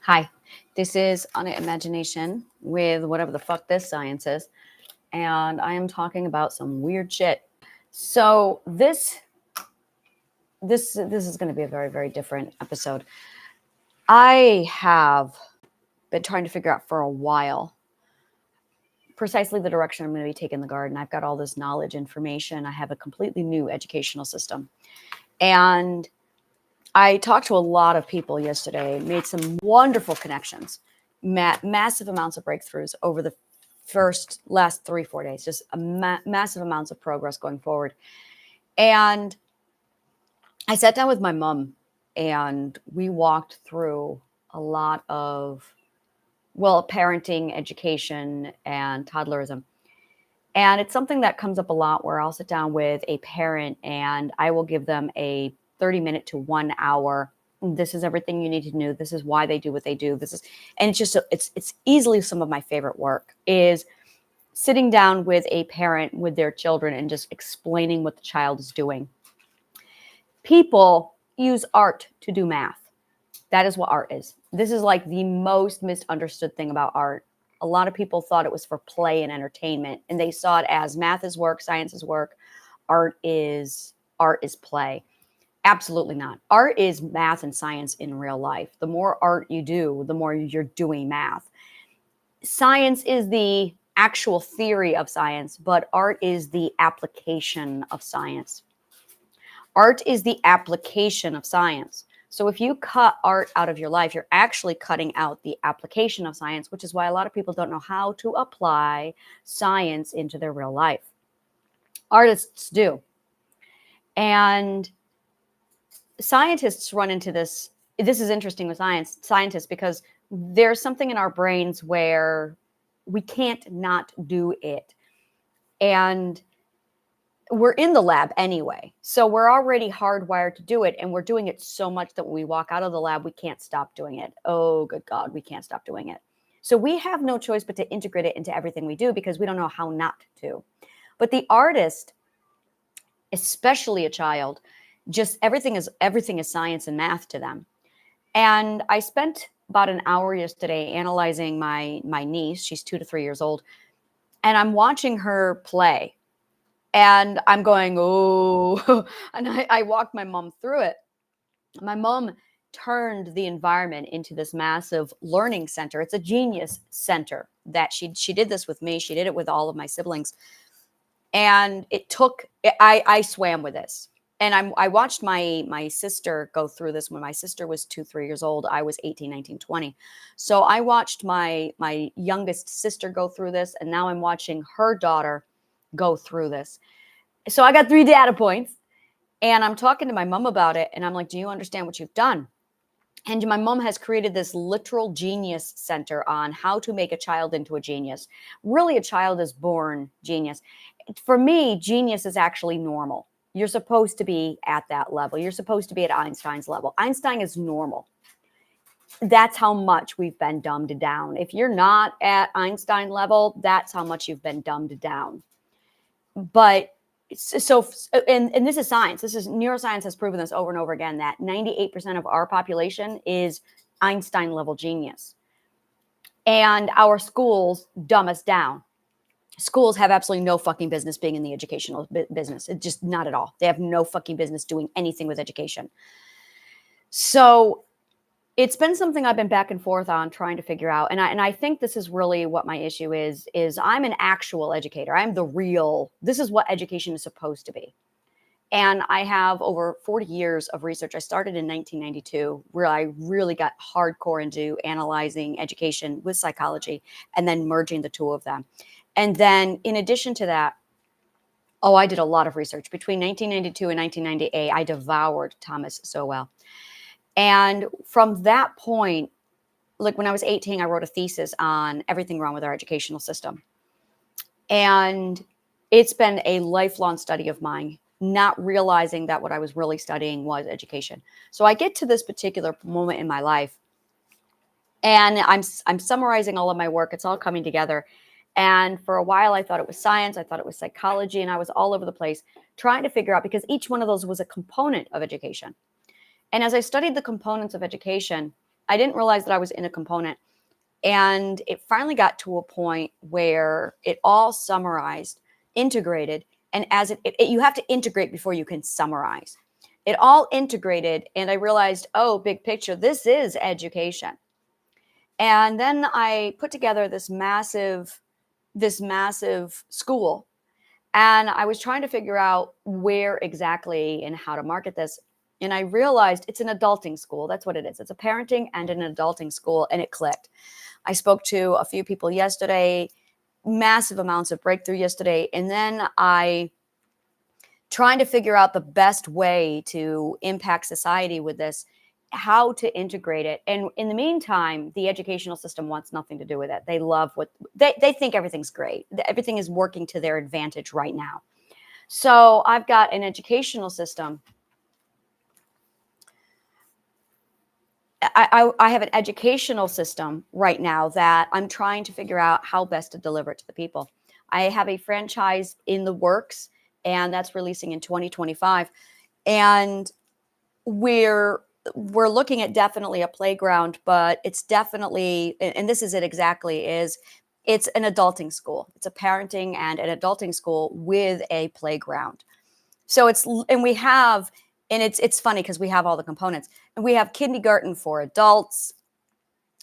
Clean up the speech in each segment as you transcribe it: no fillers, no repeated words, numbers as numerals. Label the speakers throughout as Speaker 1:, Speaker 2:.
Speaker 1: Hi, this is On Imagination with whatever the fuck this science is, and I am talking about some weird shit. So this is going to be a very different episode. I have been trying to figure out for a while precisely the direction I'm going to be taking the garden. I've got all this knowledge, information. I have a completely new educational system, and I talked to a lot of people yesterday, made some wonderful connections, massive amounts of breakthroughs over the last 3-4 days, just massive amounts of progress going forward. And I sat down with my mom and we walked through a lot of, parenting, education, and toddlerism. And it's something that comes up a lot where I'll sit down with a parent and I will give them a 30-minute to 1 hour. This is everything you need to know. This is why they do what they do. And it's just, it's easily some of my favorite work is sitting down with a parent with their children and just explaining what the child is doing. People use art to do math. That is what art is. This is like the most misunderstood thing about art. A lot of people thought it was for play and entertainment, and they saw it as math is work, science is work, art is play. Absolutely not. Art is math and science in real life. The more art you do, the more you're doing math. Science is the actual theory of science, but art is the application of science. Art is the application of science. So if you cut art out of your life, you're actually cutting out the application of science, which is why a lot of people don't know how to apply science into their real life. Artists do. And scientists run into this. This is interesting with scientists because there's something in our brains where we can't not do it. And we're in the lab anyway. So we're already hardwired to do it. And we're doing it so much that when we walk out of the lab, we can't stop doing it. Oh, good God, we can't stop doing it. So we have no choice but to integrate it into everything we do because we don't know how not to. But the artist, especially a child, just everything is science and math to them. And I spent about an hour yesterday analyzing my niece. She's 2 to 3 years old. And I'm watching her play. And I'm going, oh, and I walked my mom through it. My mom turned the environment into this massive learning center. It's a genius center that she did this with me. She did it with all of my siblings. And I swam with this. And I watched my sister go through this when my sister was 2-3 years old. I was 18, 19, 20. So I watched my youngest sister go through this. And now I'm watching her daughter go through this. So I got 3 data points and I'm talking to my mom about it. And I'm like, do you understand what you've done? And my mom has created this literal genius center on how to make a child into a genius. Really, a child is born genius. For me, genius is actually normal. You're supposed to be at that level. You're supposed to be at Einstein's level. Einstein is normal. That's how much we've been dumbed down. If you're not at Einstein level, that's how much you've been dumbed down. But and this is science. This is neuroscience has proven this over and over again that 98% of our population is Einstein level genius. And our schools dumb us down. Schools have absolutely no fucking business being in the educational business. It's just not at all. They have no fucking business doing anything with education. So it's been something I've been back and forth on trying to figure out. And I think this is really what my issue is I'm an actual educator. This is what education is supposed to be. And I have over 40 years of research. I started in 1992 where I really got hardcore into analyzing education with psychology and then merging the two of them. And then in addition to that, I did a lot of research. Between 1992 and 1998, I devoured Thomas Sowell. And from that point, like when I was 18, I wrote a thesis on everything wrong with our educational system. And it's been a lifelong study of mine, not realizing that what I was really studying was education. So I get to this particular moment in my life and I'm summarizing all of my work. It's all coming together. And for a while, I thought it was science. I thought it was psychology. And I was all over the place trying to figure out because each one of those was a component of education. And as I studied the components of education, I didn't realize that I was in a component. And it finally got to a point where it all summarized, integrated, and as you have to integrate before you can summarize. It all integrated, and I realized, oh, big picture, this is education. And then I put together this massive school, and I was trying to figure out where exactly and how to market this. And I realized it's an adulting school. That's what it is. It's a parenting and an adulting school, and it clicked. I spoke to a few people yesterday, massive amounts of breakthrough yesterday. And then I trying to figure out the best way to impact society with this, how to integrate it. And in the meantime, the educational system wants nothing to do with it. They love what they think everything's great. Everything is working to their advantage right now. So I've got an educational system. I have an educational system right now that I'm trying to figure out how best to deliver it to the people. I have a franchise in the works, and that's releasing in 2025. And we're looking at definitely a playground, but it's definitely, and this is it exactly, is it's an adulting school. It's a parenting and an adulting school with a playground. So it's funny because we have all the components, and we have kindergarten for adults.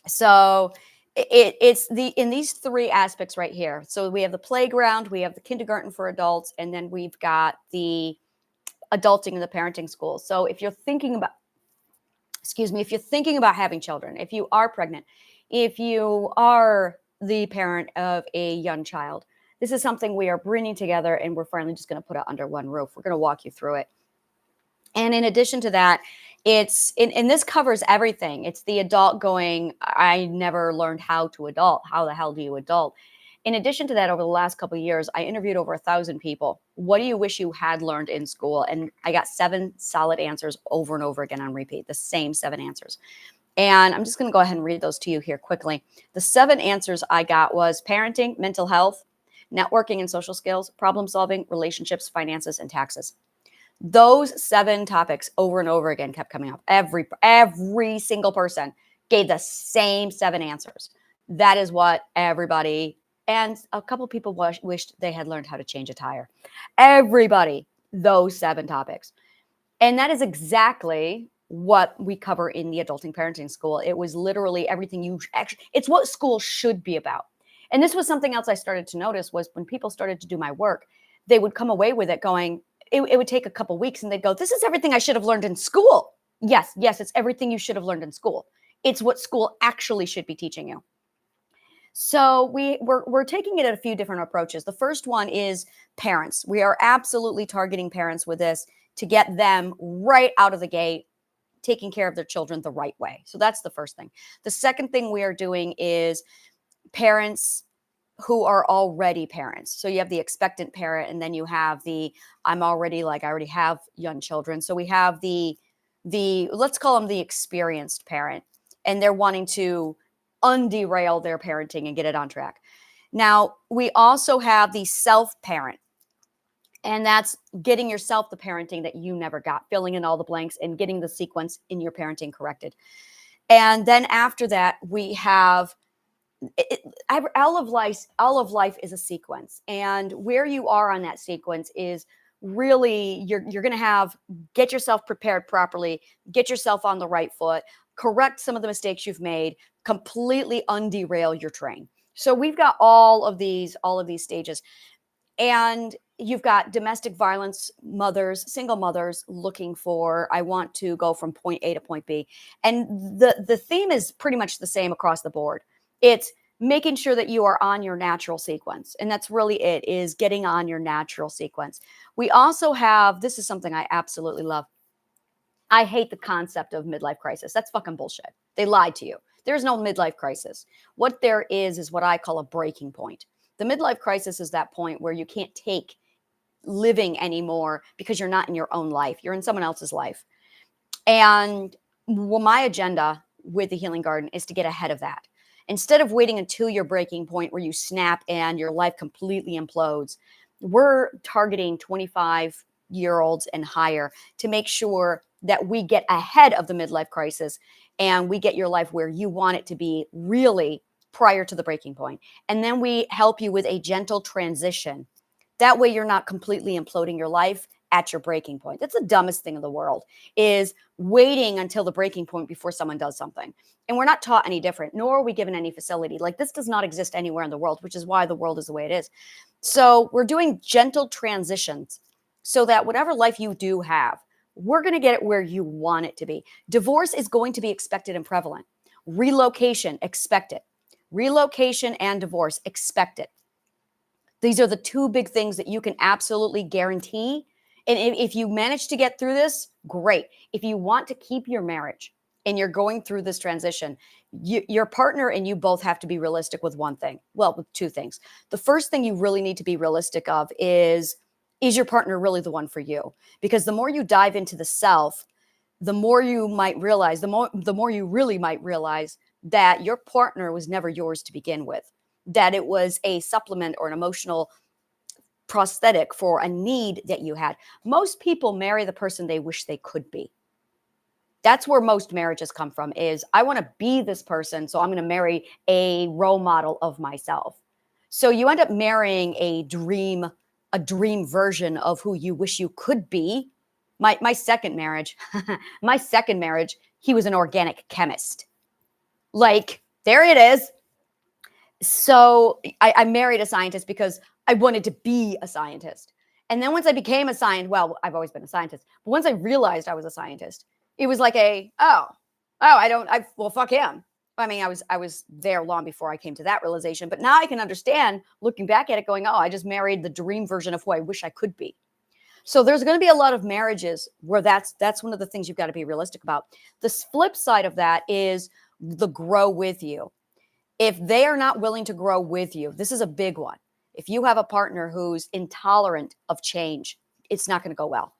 Speaker 1: So it's in these three aspects right here. So we have the playground, we have the kindergarten for adults, and then we've got the adulting and the parenting school. So if you're thinking about, if you're thinking about having children, if you are pregnant, if you are the parent of a young child, this is something we are bringing together, and we're finally just going to put it under one roof. We're going to walk you through it. And in addition to that, and this covers everything. It's the adult going, I never learned how to adult. How the hell do you adult? In addition to that, over the last couple of years, I interviewed over 1,000 people. What do you wish you had learned in school? And I got 7 solid answers over and over again on repeat, the same 7 answers. And I'm just going to go ahead and read those to you here quickly. The 7 answers I got was parenting, mental health, networking and social skills, problem solving, relationships, finances, and taxes. Those 7 topics over and over again kept coming up. Every single person gave the same 7 answers. That is what everybody, and a couple people wished they had learned how to change a tire. Everybody, those 7 topics. And that is exactly what we cover in the adulting parenting school. It was literally everything it's what school should be about. And this was something else I started to notice was when people started to do my work, they would come away with it going, it would take a couple weeks, and they'd go, this is everything I should have learned in school. Yes, it's everything you should have learned in school. It's what school actually should be teaching you. So we're taking it at a few different approaches. The first one is parents. We are absolutely targeting parents with this to get them right out of the gate, taking care of their children the right way. So that's the first thing. The second thing we are doing is parents who are already parents. So you have the expectant parent, and then you have the I already have young children. So we have the let's call them the experienced parent, and they're wanting to underail their parenting and get it on track. Now, we also have the self-parent, and that's getting yourself the parenting that you never got, filling in all the blanks and getting the sequence in your parenting corrected. And then after that, we have all of life is a sequence, and where you are on that sequence is really you're going to get yourself prepared properly, get yourself on the right foot, correct some of the mistakes you've made, completely underail your train. So we've got all of these stages. And you've got domestic violence mothers, single mothers looking for, I want to go from point A to point B. And the theme is pretty much the same across the board. It's making sure that you are on your natural sequence. And that's really it, is getting on your natural sequence. We also have, this is something I absolutely love. I hate the concept of midlife crisis. That's fucking bullshit. They lied to you. There's no midlife crisis. What there is what I call a breaking point. The midlife crisis is that point where you can't take living anymore because you're not in your own life. You're in someone else's life. And my agenda with the Healing Garden is to get ahead of that. Instead of waiting until your breaking point where you snap and your life completely implodes, we're targeting 25-year-olds and higher to make sure that we get ahead of the midlife crisis and we get your life where you want it to be really prior to the breaking point. And then we help you with a gentle transition. That way you're not completely imploding your life at your breaking point. That's the dumbest thing in the world, is waiting until the breaking point before someone does something. And we're not taught any different, nor are we given any facility. Like, this does not exist anywhere in the world, which is why the world is the way it is. So we're doing gentle transitions so that whatever life you do have, we're going to get it where you want it to be. Divorce is going to be expected and prevalent. Relocation, expect it. Relocation and divorce, expect it. These are the two big things that you can absolutely guarantee. And if you manage to get through this, great. If you want to keep your marriage and you're going through this transition, your partner and you both have to be realistic with one thing. Well, with two things. The first thing you really need to be realistic of is your partner really the one for you? Because the more you dive into the self, the more you might realize, the more you really might realize that your partner was never yours to begin with, that it was a supplement or an emotional prosthetic for a need that you had. Most people marry the person they wish they could be. That's where most marriages come from, is I want to be this person, so I'm going to marry a role model of myself. So you end up marrying a dream version of who you wish you could be. My second marriage, he was an organic chemist. Like, there it is. So I married a scientist because I wanted to be a scientist. And then once I became a scientist, well, I've always been a scientist, but once I realized I was a scientist, it was like well, fuck him. I mean, I was there long before I came to that realization, but now I can understand, looking back at it, going, oh, I just married the dream version of who I wish I could be. So there's going to be a lot of marriages where that's one of the things you've got to be realistic about. The flip side of that is the grow with you. If they are not willing to grow with you, this is a big one. If you have a partner who's intolerant of change, it's not going to go well.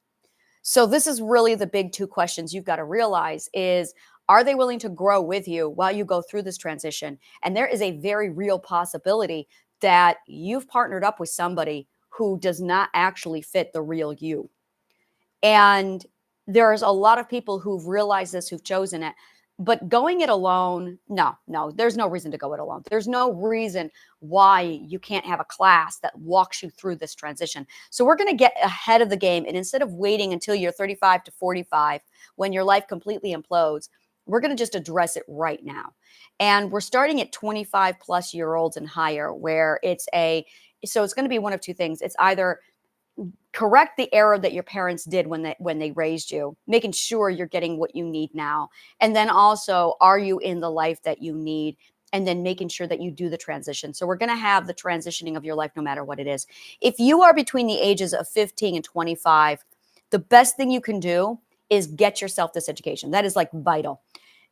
Speaker 1: So this is really the big two questions you've got to realize is, are they willing to grow with you while you go through this transition? And there is a very real possibility that you've partnered up with somebody who does not actually fit the real you. And there's a lot of people who've realized this, who've chosen it. But going it alone, no, there's no reason to go it alone. There's no reason why you can't have a class that walks you through this transition. So we're going to get ahead of the game. And instead of waiting until you're 35 to 45, when your life completely implodes, we're going to just address it right now. And we're starting at 25 plus year olds and higher, where so it's going to be one of two things. It's either correct the error that your parents did when they raised you, making sure you're getting what you need now. And then also, are you in the life that you need? And then making sure that you do the transition. So we're going to have the transitioning of your life no matter what it is. If you are between the ages of 15 and 25, the best thing you can do is get yourself this education. That is like vital.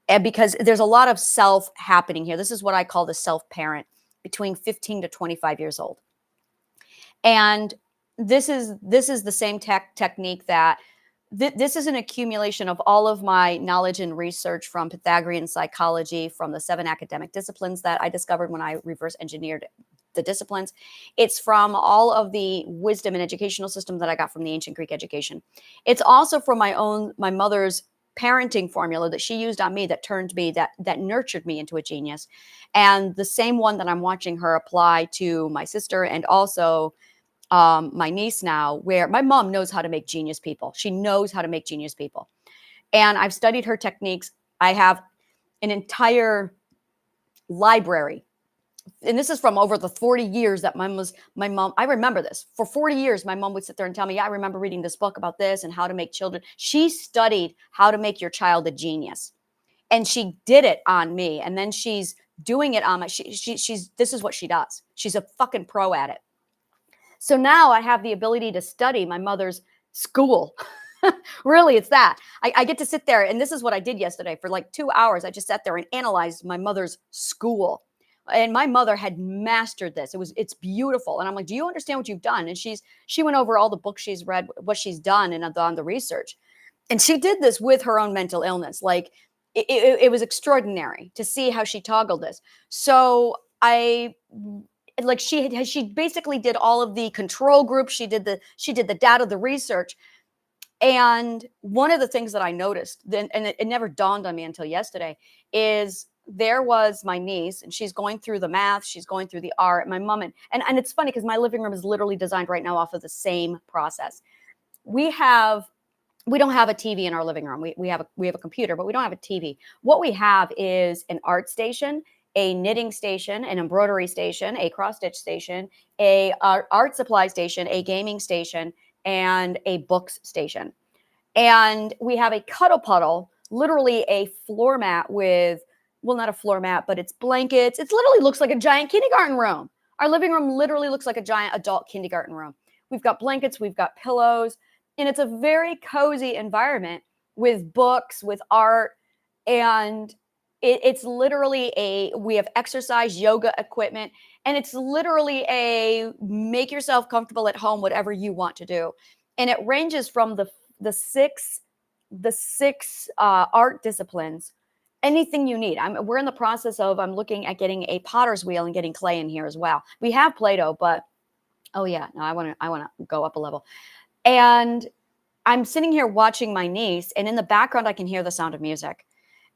Speaker 1: And because there's a lot of self happening here. This is what I call the self-parent between 15 to 25 years old. And this is the same technique that this is an accumulation of all of my knowledge and research from Pythagorean psychology, from the 7 academic disciplines that I discovered when I reverse engineered the disciplines. It's from all of the wisdom and educational system that I got from the ancient Greek education. It's also from my mother's parenting formula that she used on me, that turned me, that nurtured me into a genius. And the same one that I'm watching her apply to my sister and also my niece now, where my mom knows how to make genius people. She knows how to make genius people. And I've studied her techniques. I have an entire library. And this is from over the 40 years that my mom, I remember this. For 40 years, my mom would sit there and tell me, yeah, I remember reading this book about this and how to make children. She studied how to make your child a genius. And she did it on me. And then she's doing it on she's this is what she does. She's a fucking pro at it. So now I have the ability to study my mother's school. Really, it's that. I get to sit there, and this is what I did yesterday. For like 2 hours, I just sat there and analyzed my mother's school. And my mother had mastered this. It's beautiful. And I'm like, do you understand what you've done? And she went over all the books she's read, what she's done, and on the research. And she did this with her own mental illness. Like, it was extraordinary to see how she toggled this. So she basically did all of the control groups. She did the data, the research. And one of the things that I noticed then, and it never dawned on me until yesterday, is there was my niece, and she's going through the math, she's going through the art. My mom and it's funny because my living room is literally designed right now off of the same process. We don't have a TV in our living room. We have a computer, but we don't have a TV. What we have is an art station, a knitting station, an embroidery station, a cross stitch station, a art supply station, a gaming station, and a books station. And we have a cuddle puddle, literally a floor mat with, well, not a floor mat, but it's blankets. It literally looks like a giant kindergarten room. Our living room literally looks like a giant adult kindergarten room. We've got blankets, we've got pillows, and it's a very cozy environment with books, with art, and it's literally we have exercise, yoga equipment, and it's literally a make yourself comfortable at home, whatever you want to do. And it ranges from the six art disciplines, anything you need. We're in the process of, I'm looking at getting a potter's wheel and getting clay in here as well. We have Play-Doh, but oh yeah, no, I want to go up a level. And I'm sitting here watching my niece, and in the background, I can hear the sound of music.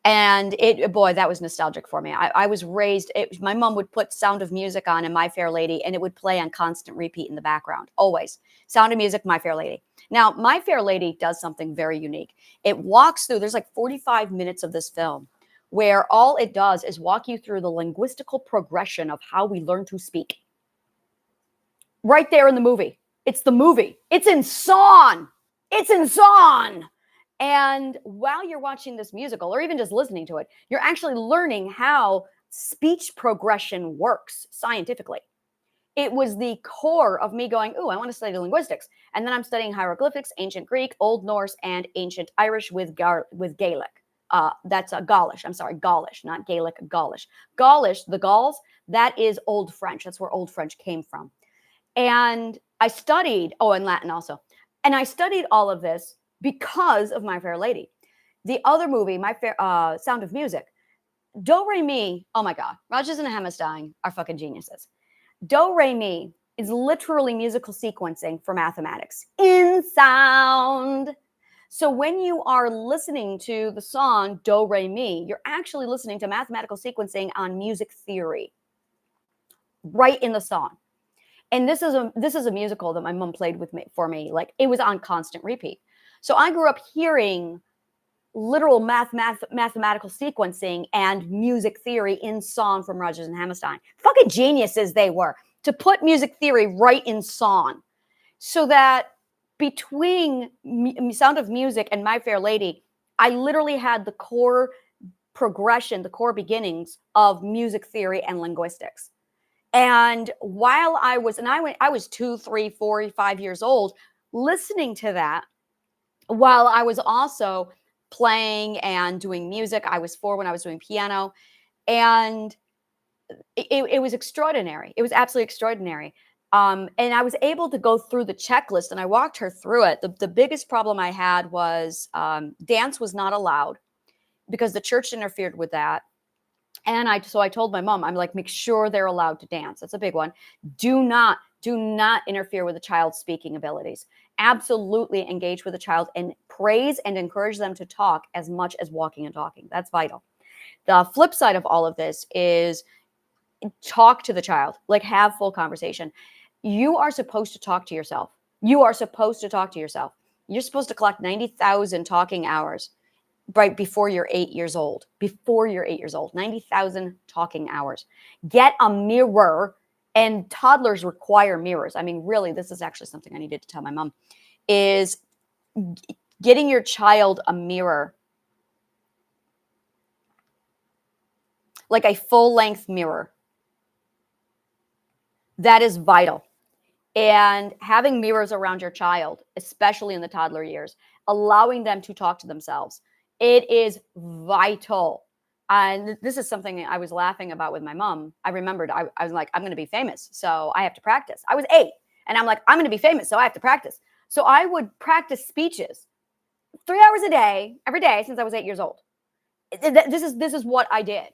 Speaker 1: And boy, that was nostalgic for me. I was raised, my mom would put Sound of Music on in My Fair Lady, and it would play on constant repeat in the background, always. Sound of Music, My Fair Lady. Now, My Fair Lady does something very unique. It walks through, there's like 45 minutes of this film where all it does is walk you through the linguistical progression of how we learn to speak. Right there in the movie. It's the movie. It's in song. It's in song. And while you're watching this musical, or even just listening to it, you're actually learning how speech progression works scientifically. It was the core of me going, oh, I want to study linguistics. And then I'm studying hieroglyphics, ancient Greek, Old Norse, and ancient Irish with Gaelic. That's Gaulish. I'm sorry, Gaulish, not Gaelic, Gaulish. Gaulish, the Gauls, that is Old French. That's where Old French came from. And I studied, and Latin also. And I studied all of this because of My Fair Lady. The other movie, Sound of Music, Do Re Mi, oh my God, Rodgers and Hammerstein are fucking geniuses. Do Re Mi is literally musical sequencing for mathematics in sound. So when you are listening to the song Do Re Mi, you're actually listening to mathematical sequencing on music theory right in the song. And this is a musical that my mom played for me. Like, it was on constant repeat. So I grew up hearing literal mathematical sequencing and music theory in song from Rodgers and Hammerstein. Fucking geniuses they were to put music theory right in song, so that between Sound of Music and My Fair Lady, I literally had the core progression, the core beginnings of music theory and linguistics. And while I was 2, 3, 4, 5 years old listening to that, while I was also playing and doing music. I was 4 when I was doing piano, and it was extraordinary. It was absolutely extraordinary. And I was able to go through the checklist, and I walked her through it. The biggest problem I had was dance was not allowed because the church interfered with that. And so I told my mom, I'm like, make sure they're allowed to dance. That's a big one. Do not interfere with a child's speaking abilities. Absolutely engage with a child and praise and encourage them to talk as much as walking and talking. That's vital. The flip side of all of this is talk to the child, like have full conversation. You are supposed to talk to yourself. You are supposed to talk to yourself. You're supposed to collect 90,000 talking hours right before you're 8 years old. Before you're 8 years old, 90,000 talking hours. Get a mirror, and toddlers require mirrors. I mean, really, this is actually something I needed to tell my mom, is getting your child a mirror, like a full-length mirror. That is vital. And having mirrors around your child, especially in the toddler years, allowing them to talk to themselves. It is vital. And this is something I was laughing about with my mom. I remembered, I was like, I'm going to be famous, so I have to practice. I was 8, and I'm like, I'm going to be famous, so I have to practice. So I would practice speeches 3 hours a day, every day since I was 8 years old. This is what I did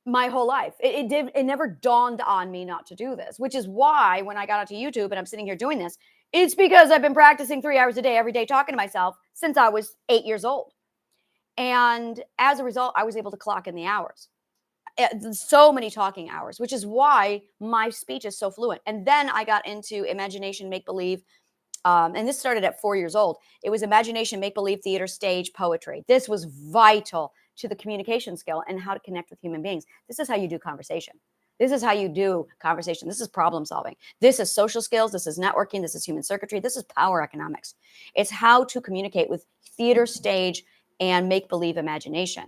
Speaker 1: my whole life. It never dawned on me not to do this, which is why when I got onto YouTube and I'm sitting here doing this, It's because I've been practicing 3 hours a day, every day, talking to myself since I was 8 years old. And as a result, I was able to clock in the hours. So many talking hours, which is why my speech is so fluent. And then I got into imagination, make believe. And this started at 4 years old. It was imagination, make believe, theater, stage, poetry. This was vital to the communication skill and how to connect with human beings. This is how you do conversation. This is how you do conversation. This is problem solving. This is social skills. This is networking. This is human circuitry. This is power economics. It's how to communicate with theater, stage, and make believe imagination.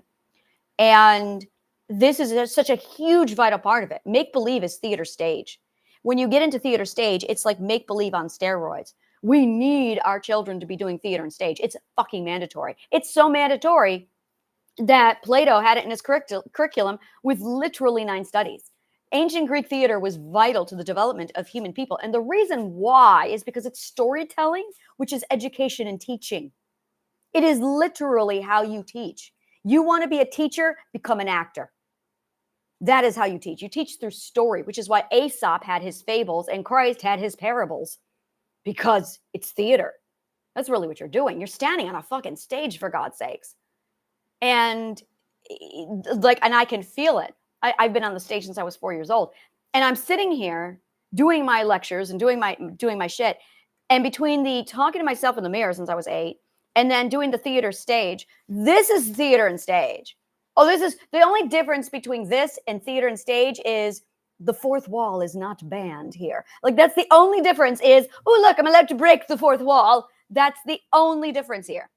Speaker 1: And this is such a huge vital part of it. Make believe is theater stage. When you get into theater stage, it's like make believe on steroids. We need our children to be doing theater and stage. It's fucking mandatory. It's so mandatory that Plato had it in his curriculum with literally 9 studies. Ancient Greek theater was vital to the development of human people. And the reason why is because it's storytelling, which is education and teaching. It is literally how you teach. You want to be a teacher, become an actor. That is how you teach. You teach through story, which is why Aesop had his fables and Christ had his parables, because it's theater. That's really what you're doing. You're standing on a fucking stage, for God's sakes. And I can feel it. I've been on the stage since I was 4 years old, and I'm sitting here doing my lectures and doing my shit. And between the talking to myself in the mirror since I was 8, and then doing the theater stage, this is theater and stage. Oh, this is the only difference between this and theater and stage is the fourth wall is not banned here. Like, that's the only difference is, oh, look, I'm allowed to break the fourth wall. That's the only difference here.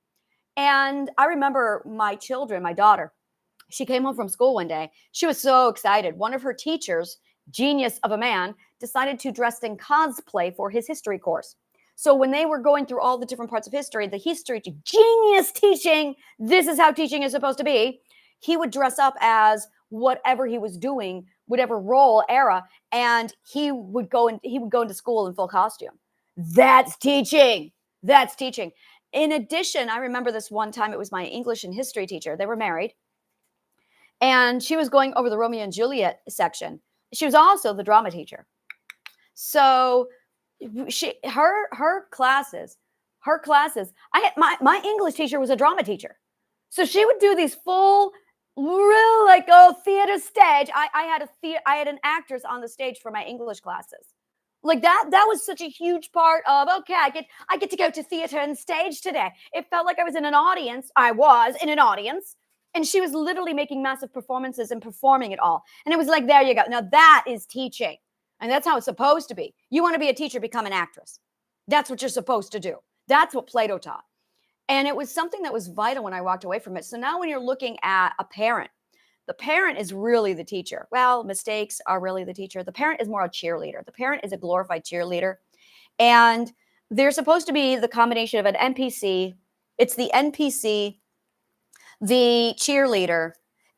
Speaker 1: And I remember my children, my daughter, she came home from school one day. She was so excited. One of her teachers, genius of a man, decided to dress in cosplay for his history course. So when they were going through all the different parts of history, the history, genius teaching, this is how teaching is supposed to be. He would dress up as whatever he was doing, whatever role, era, and he would go into school in full costume. That's teaching. That's teaching. In addition, I remember this one time, it was my English and history teacher. They were married, and she was going over the Romeo and Juliet section. She was also the drama teacher. So her classes, I had my English teacher was a drama teacher. So she would do these full, real theater stage. I had an actress on the stage for my English classes. Like that was such a huge part of, okay, I get to go to theater and stage today. It felt like I was in an audience. I was in an audience, and she was literally making massive performances and performing it all. And it was like, there you go. Now that is teaching. And that's how it's supposed to be. You want to be a teacher, become an actress. That's what you're supposed to do. That's what Plato taught. And it was something that was vital when I walked away from it. So now when you're looking at a parent, the parent is really the teacher. Well, mistakes are really the teacher. The parent is more a cheerleader. The parent is a glorified cheerleader. And they're supposed to be the combination of an NPC. It's the NPC, the cheerleader,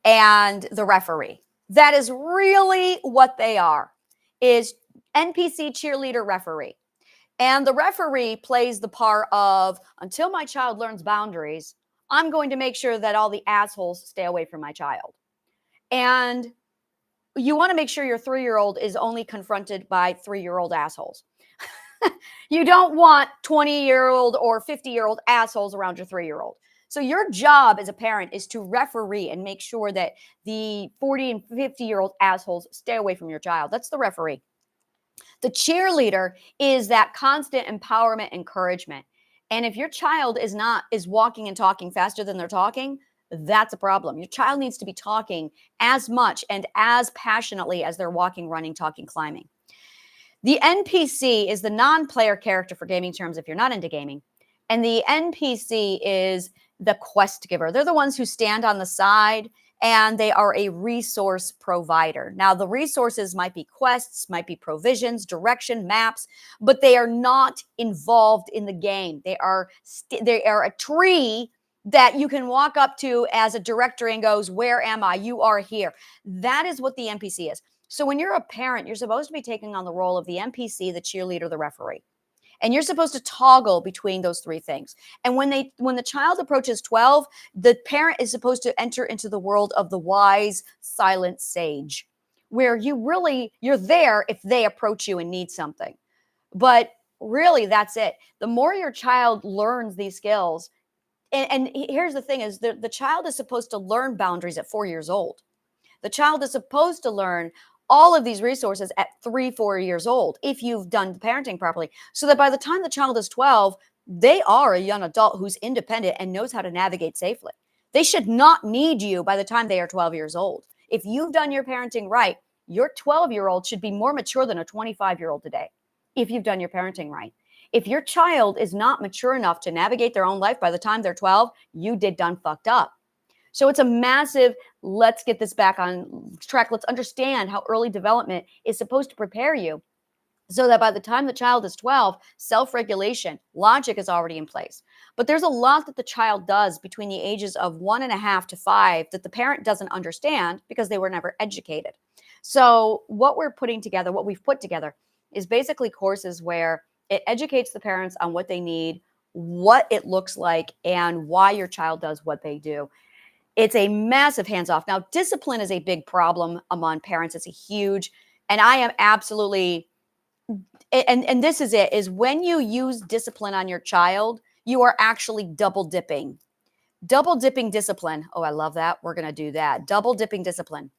Speaker 1: and the referee. That is really what they are, is NPC, cheerleader, referee. And the referee plays the part of, until my child learns boundaries, I'm going to make sure that all the assholes stay away from my child. And you want to make sure your 3-year-old is only confronted by 3-year-old assholes. You don't want 20-year-old or 50-year-old assholes around your 3-year-old. So your job as a parent is to referee and make sure that the 40 and 50-year-old assholes stay away from your child. That's the referee. The cheerleader is that constant empowerment, encouragement. And if your child is walking and talking faster than they're talking, that's a problem. Your child needs to be talking as much and as passionately as they're walking, running, talking, climbing. The NPC is the non-player character for gaming terms if you're not into gaming. And the NPC is the quest giver. They're the ones who stand on the side, and they are a resource provider. Now, the resources might be quests, might be provisions, direction, maps, but they are not involved in the game. They are a tree that you can walk up to as a directory and goes, where am I? You are here. That is what the NPC is. So when you're a parent, you're supposed to be taking on the role of the NPC, the cheerleader, the referee. And you're supposed to toggle between those 3 things. And when the child approaches 12, the parent is supposed to enter into the world of the wise, silent sage, where you're there if they approach you and need something. But really, that's it. The more your child learns these skills, and here's the thing is the child is supposed to learn boundaries at 4 years old. The child is supposed to learn all of these resources at 3, 4 years old if you've done the parenting properly, so that by the time the child is 12, they are a young adult who's independent and knows how to navigate safely. They should not need you by the time they are 12 years old. If you've done your parenting right, your 12-year-old should be more mature than a 25-year-old today if you've done your parenting right. If your child is not mature enough to navigate their own life by the time they're 12, you did done fucked up. So it's a massive, let's get this back on track. Let's understand how early development is supposed to prepare you so that by the time the child is 12, self-regulation, logic is already in place. But there's a lot that the child does between the ages of 1.5 to 5 that the parent doesn't understand because they were never educated. So what we've put together is basically courses where it educates the parents on what they need, what it looks like, and why your child does what they do. It's a massive hands-off. Now, discipline is a big problem among parents. It's a huge, and I am absolutely, and this is it, is when you use discipline on your child, you are actually double dipping. Double dipping discipline. Oh, I love that. We're going to do that. Double dipping discipline.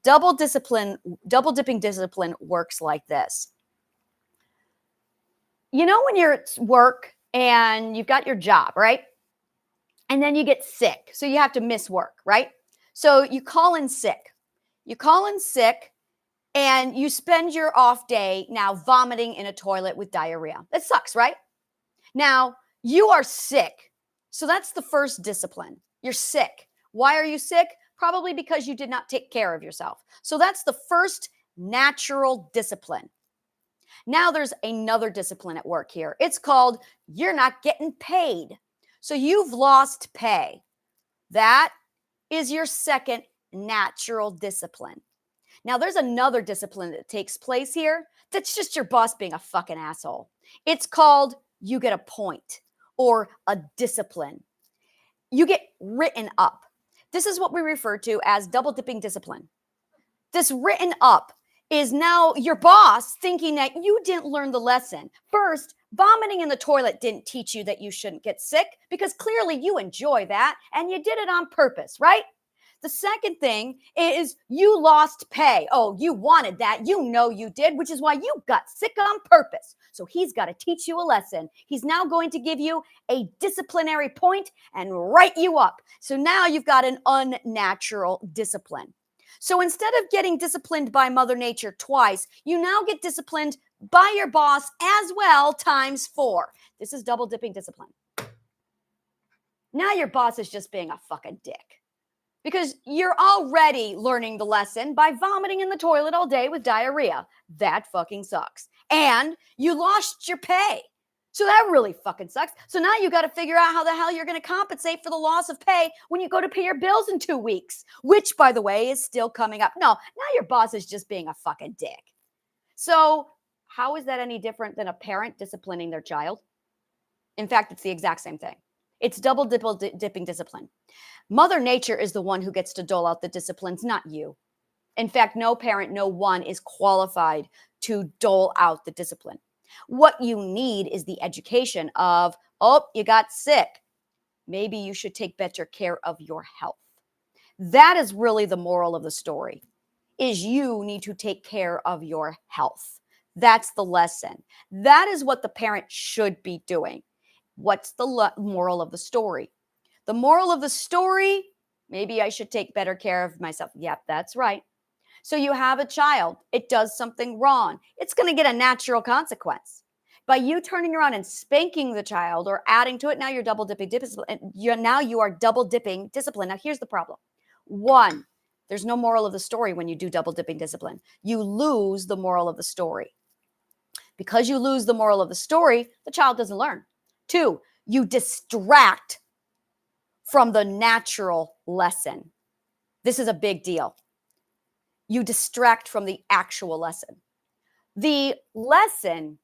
Speaker 1: Double dipping discipline works like this. You know, when you're at work and you've got your job, right? And then you get sick. So you have to miss work, right? So you call in sick. You call in sick and you spend your off day now vomiting in a toilet with diarrhea. That sucks, right? Now, you are sick. So that's the first discipline. You're sick. Why are you sick? Probably because you did not take care of yourself. So that's the first natural discipline. Now there's another discipline at work here. It's called you're not getting paid. So you've lost pay. That is your second natural discipline. Now there's another discipline that takes place here. That's just your boss being a fucking asshole. It's called you get a point or a discipline. You get written up. This is what we refer to as double dipping discipline. This written up is now your boss thinking that you didn't learn the lesson. First, vomiting in the toilet didn't teach you that you shouldn't get sick because clearly you enjoy that and you did it on purpose, right? The second thing is you lost pay. Oh, you wanted that. You know you did, which is why you got sick on purpose. So he's got to teach you a lesson. He's now going to give you a disciplinary point and write you up. So now you've got an unnatural discipline. So instead of getting disciplined by Mother Nature twice, you now get disciplined by your boss as well times 4. This is double dipping discipline. Now your boss is just being a fucking dick because you're already learning the lesson by vomiting in the toilet all day with diarrhea. That fucking sucks. And you lost your pay. So that really fucking sucks. So now you got to figure out how the hell you're going to compensate for the loss of pay when you go to pay your bills in 2 weeks, which, by the way, is still coming up. No, now your boss is just being a fucking dick. So how is that any different than a parent disciplining their child? In fact, it's the exact same thing. It's double dipping discipline. Mother Nature is the one who gets to dole out the disciplines, not you. In fact, no parent, no one is qualified to dole out the discipline. What you need is the education of, oh, you got sick. Maybe you should take better care of your health. That is really the moral of the story, is you need to take care of your health. That's the lesson. That is what the parent should be doing. What's the moral of the story? The moral of the story, maybe I should take better care of myself. Yep, that's right. So you have a child, it does something wrong. It's going to get a natural consequence. By you turning around and spanking the child or adding to it, now you're double dipping discipline. Now you are double dipping discipline. Now here's the problem. 1, there's no moral of the story when you do double dipping discipline. You lose the moral of the story. Because you lose the moral of the story, the child doesn't learn. 2, you distract from the natural lesson. This is a big deal. You distract from the actual lesson. The lesson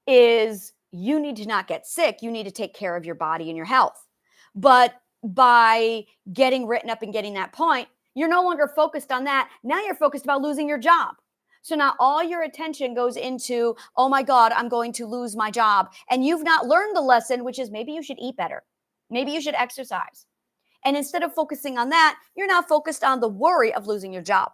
Speaker 1: is you need to not get sick. You need to take care of your body and your health. But by getting written up and getting that point, you're no longer focused on that. Now you're focused about losing your job. So now all your attention goes into, oh my God, I'm going to lose my job. And you've not learned the lesson, which is maybe you should eat better. Maybe you should exercise. And instead of focusing on that, you're now focused on the worry of losing your job.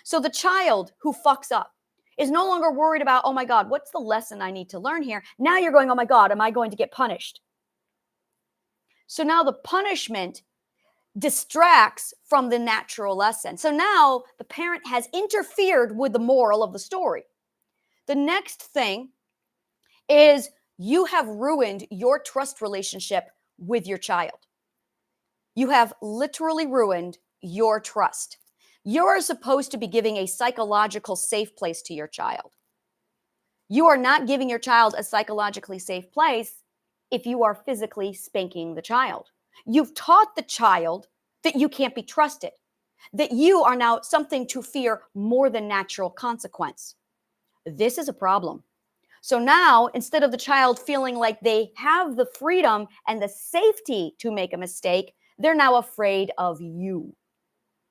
Speaker 1: So the child who fucks up is no longer worried about, oh my God, what's the lesson I need to learn here? Now you're going, oh my God, am I going to get punished? So now the punishment distracts from the natural lesson. So now the parent has interfered with the moral of the story. The next thing is you have ruined your trust relationship with your child. You have literally ruined your trust. You're supposed to be giving a psychological safe place to your child. You are not giving your child a psychologically safe place if you are physically spanking the child. You've taught the child that you can't be trusted, that you are now something to fear more than natural consequence. This is a problem. So now, instead of the child feeling like they have the freedom and the safety to make a mistake, they're now afraid of you.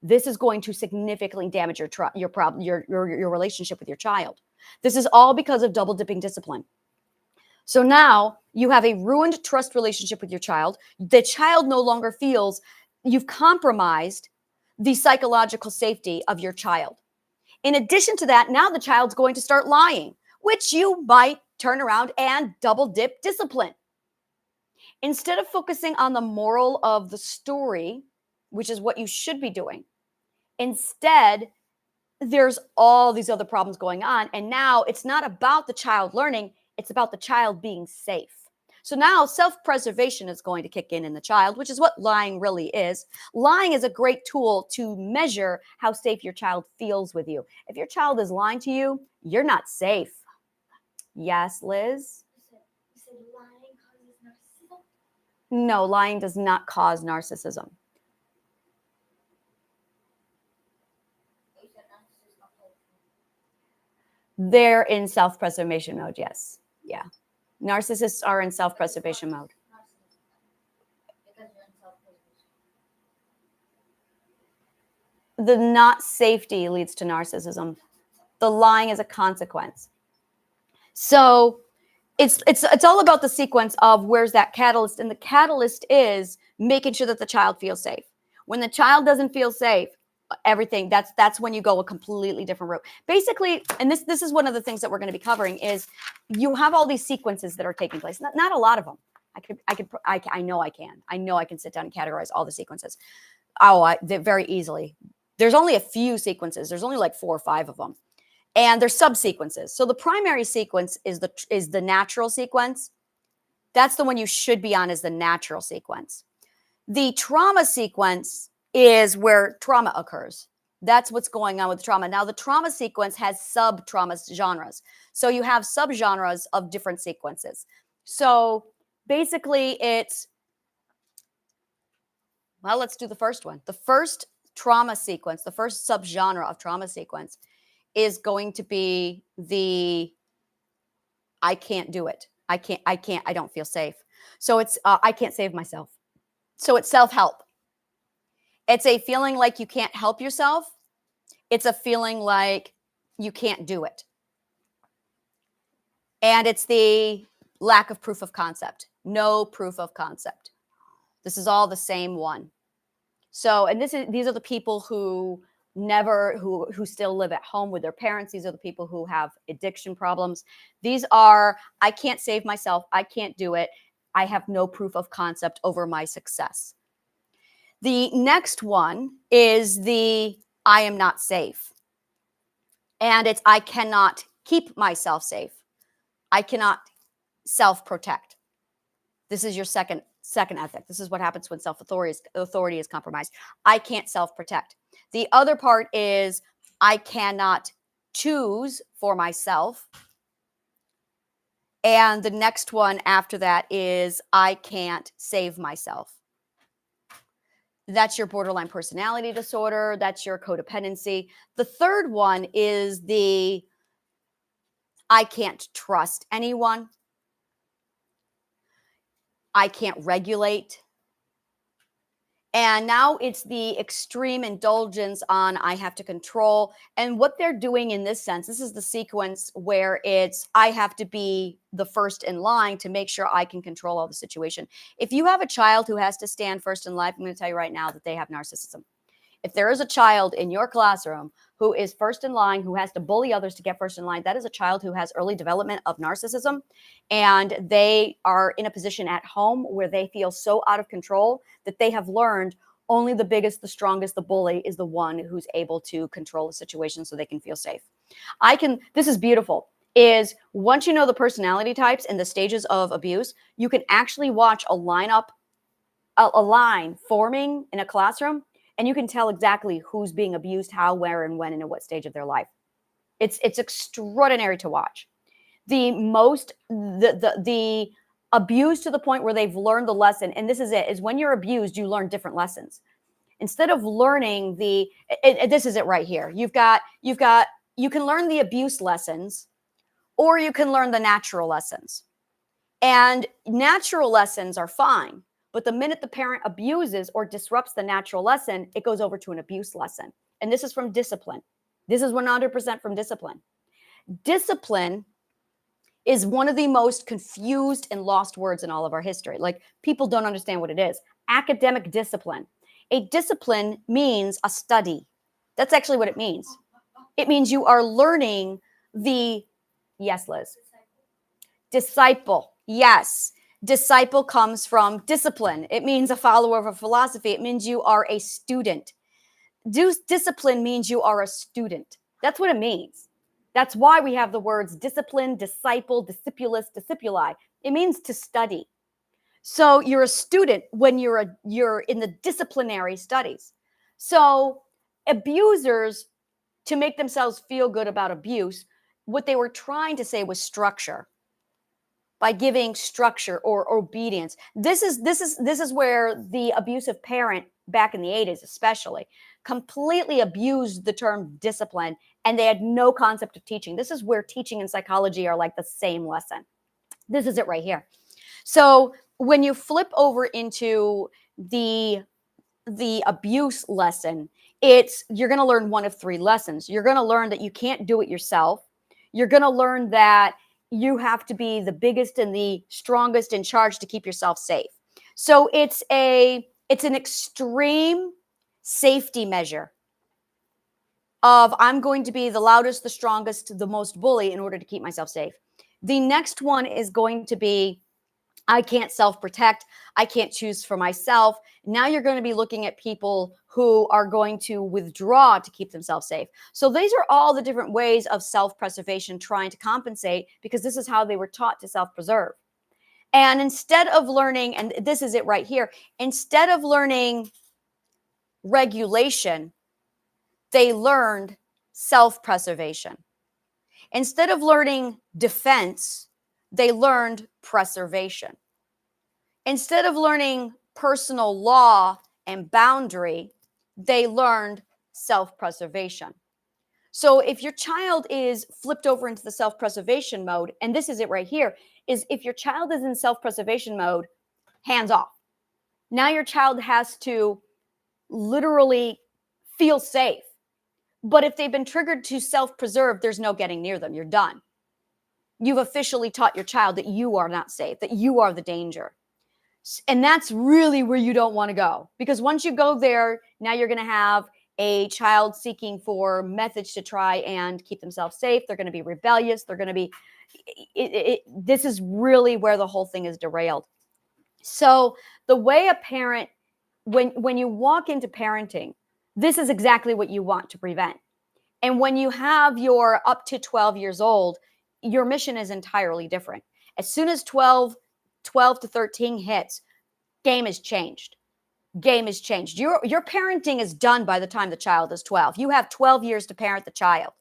Speaker 1: This is going to significantly damage your relationship with your child. This is all because of double dipping discipline. So now you have a ruined trust relationship with your child. The child no longer feels you've compromised the psychological safety of your child. In addition to that, now the child's going to start lying, which you might turn around and double dip discipline. Instead of focusing on the moral of the story, which is what you should be doing, instead, there's all these other problems going on. And now it's not about the child learning, it's about the child being safe. So now self-preservation is going to kick in the child, which is what lying really is. Lying is a great tool to measure how safe your child feels with you. If your child is lying to you, you're not safe. Yes, Liz?
Speaker 2: You said lying causes narcissism?
Speaker 1: No, lying does not cause narcissism.
Speaker 2: You said narcissists don't hold
Speaker 1: They're in self-preservation mode, yes. Yeah. Narcissists are in self-preservation mode.
Speaker 2: because you're in self-preservation.
Speaker 1: The not safety leads to narcissism. The lying is a consequence. So it's all about the sequence of where's that catalyst, and the catalyst is making sure that the child feels safe. When the child doesn't feel safe, everything that's when you go a completely different route. Basically, and this is one of the things that we're going to be covering is you have all these sequences that are taking place. Not a lot of them. I know I can sit down and categorize all the sequences. Very easily. There's only a few sequences. There's only like 4 or 5 of them. And there's subsequences. So the primary sequence is the natural sequence. That's the one you should be on, is the natural sequence. The trauma sequence is where trauma occurs. That's what's going on with trauma. Now, the trauma sequence has sub-trauma genres. So you have subgenres of different sequences. So basically let's do the first one. The first trauma sequence, the first subgenre of trauma sequence is going to be the I can't do it. I don't feel safe. So it's I can't save myself. So it's self-help. It's a feeling like you can't help yourself. It's a feeling like you can't do it. And it's the lack of proof of concept. No proof of concept. This is all the same one. So, and these are the people who still live at home with their parents. These are the people who have addiction problems. These are, I can't save myself. I can't do it. I have no proof of concept over my success. The next one is the I am not safe. And it's I cannot keep myself safe. I cannot self-protect. This is your second ethic. This is what happens when authority is compromised. I can't self-protect. The other part is I cannot choose for myself. And the next one after that is I can't save myself. That's your borderline personality disorder. That's your codependency. The third one is the I can't trust anyone. I can't regulate. And now it's the extreme indulgence on I have to control. And what they're doing in this sense, this is the sequence where it's I have to be the first in line to make sure I can control all the situation. If you have a child who has to stand first in line, I'm going to tell you right now that they have narcissism. If there is a child in your classroom who is first in line, who has to bully others to get first in line, that is a child who has early development of narcissism. And they are in a position at home where they feel so out of control that they have learned only the biggest, the strongest, the bully is the one who's able to control the situation so they can feel safe. This is beautiful, is once you know the personality types and the stages of abuse, you can actually watch a lineup, a line forming in a classroom, and you can tell exactly who's being abused, how, where, and when, and at what stage of their life. It's extraordinary to watch. The abuse to the point where they've learned the lesson, and this is it, is when you're abused, you learn different lessons. Instead of learning this is it right here. You can learn the abuse lessons, or you can learn the natural lessons. And natural lessons are fine. But the minute the parent abuses or disrupts the natural lesson, it goes over to an abuse lesson. And this is from discipline. This is 100% from discipline. Discipline is one of the most confused and lost words in all of our history. Like, people don't understand what it is. Academic discipline. A discipline means a study. That's actually what it means. It means you are learning yes, Liz. Disciple. Yes. Disciple comes from discipline. It means a follower of a philosophy. It means you are a student. Discipline means you are a student. That's what it means. That's why we have the words discipline, disciple, discipulus, discipuli. It means to study. So you're a student when you're in the disciplinary studies. So abusers, to make themselves feel good about abuse, what they were trying to say was structure. By giving structure or obedience. This is where the abusive parent back in the 80s especially completely abused the term discipline, and they had no concept of teaching. This is where teaching and psychology are like the same lesson. This is it right here. So when you flip over into the abuse lesson, you're going to learn one of three lessons. You're going to learn that you can't do it yourself. You're going to learn that you have to be the biggest and the strongest in charge to keep yourself safe. So it's an extreme safety measure of I'm going to be the loudest, the strongest, the most bully in order to keep myself safe. The next one is going to be I can't self-protect. I can't choose for myself. Now you're going to be looking at people who are going to withdraw to keep themselves safe. So these are all the different ways of self-preservation trying to compensate, because this is how they were taught to self-preserve. And instead of learning, and this is it right here, instead of learning regulation, they learned self-preservation. Instead of learning defense, they learned preservation. Instead of learning personal law and boundary, they learned self-preservation. So if your child is flipped over into the self-preservation mode, and this is it right here, is if your child is in self-preservation mode, hands off. Now your child has to literally feel safe. But if they've been triggered to self-preserve, there's no getting near them. You're done. You've officially taught your child that you are not safe, that you are the danger. And that's really where you don't want to go. Because once you go there, now you're going to have a child seeking for methods to try and keep themselves safe. They're going to be rebellious. They're going to be, this is really where the whole thing is derailed. So the way a parent, when you walk into parenting, this is exactly what you want to prevent. And when you have your up to 12 years old, your mission is entirely different. As soon as 12 to 13 hits, game is changed. Game is changed. Your parenting is done by the time the child is 12. You have 12 years to parent the child.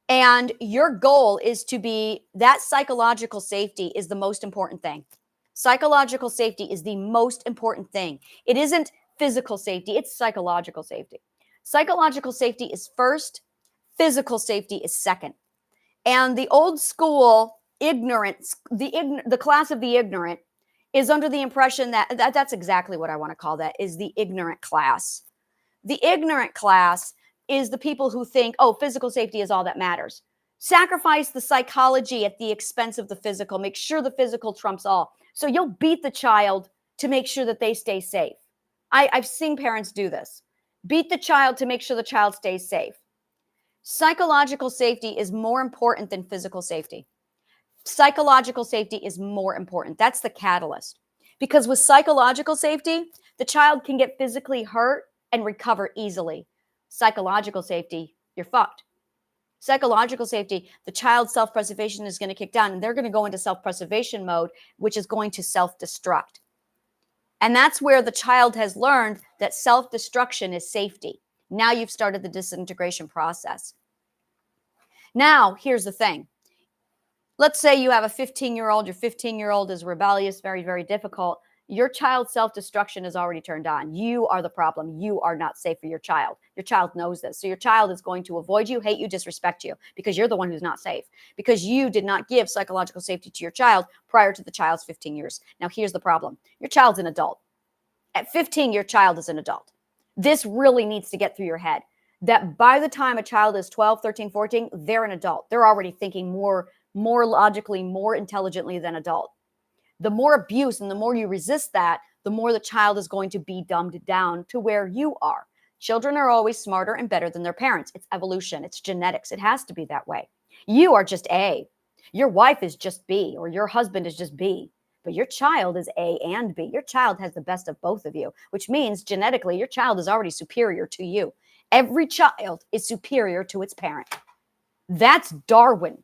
Speaker 1: And your goal is to be, that psychological safety is the most important thing. Psychological safety is the most important thing. It isn't physical safety, it's psychological safety. Psychological safety is first, physical safety is second. And the old school ignorance, the class of the ignorant, is under the impression that's exactly what I want to call that, is the ignorant class. The ignorant class is the people who think, oh, physical safety is all that matters. Sacrifice the psychology at the expense of the physical. Make sure the physical trumps all. So you'll beat the child to make sure that they stay safe. I've seen parents do this. Beat the child to make sure the child stays safe. Psychological safety is more important than physical safety. Psychological safety is more important. That's the catalyst. Because with psychological safety, the child can get physically hurt and recover easily. Psychological safety, you're fucked. Psychological safety, the child's self-preservation is going to kick down and they're going to go into self-preservation mode, which is going to self-destruct. And that's where the child has learned that self-destruction is safety. Now you've started the disintegration process. Now, here's the thing. Let's say you have a 15-year-old, your 15-year-old is rebellious, very, very difficult. Your child's self-destruction is already turned on. You are the problem. You are not safe for your child. Your child knows this. So your child is going to avoid you, hate you, disrespect you, because you're the one who's not safe, because you did not give psychological safety to your child prior to the child's 15 years. Now, here's the problem. Your child's an adult. At 15, your child is an adult. This really needs to get through your head, that by the time a child is 12, 13, 14, they're an adult. They're already thinking more logically, more intelligently than adult. The more abuse and the more you resist that, the more the child is going to be dumbed down to where you are. Children are always smarter and better than their parents. It's evolution. It's genetics. It has to be that way. You are just A. Your wife is just B, or your husband is just B. But your child is A and B. Your child has the best of both of you, which means genetically your child is already superior to you. Every child is superior to its parent. That's Darwin.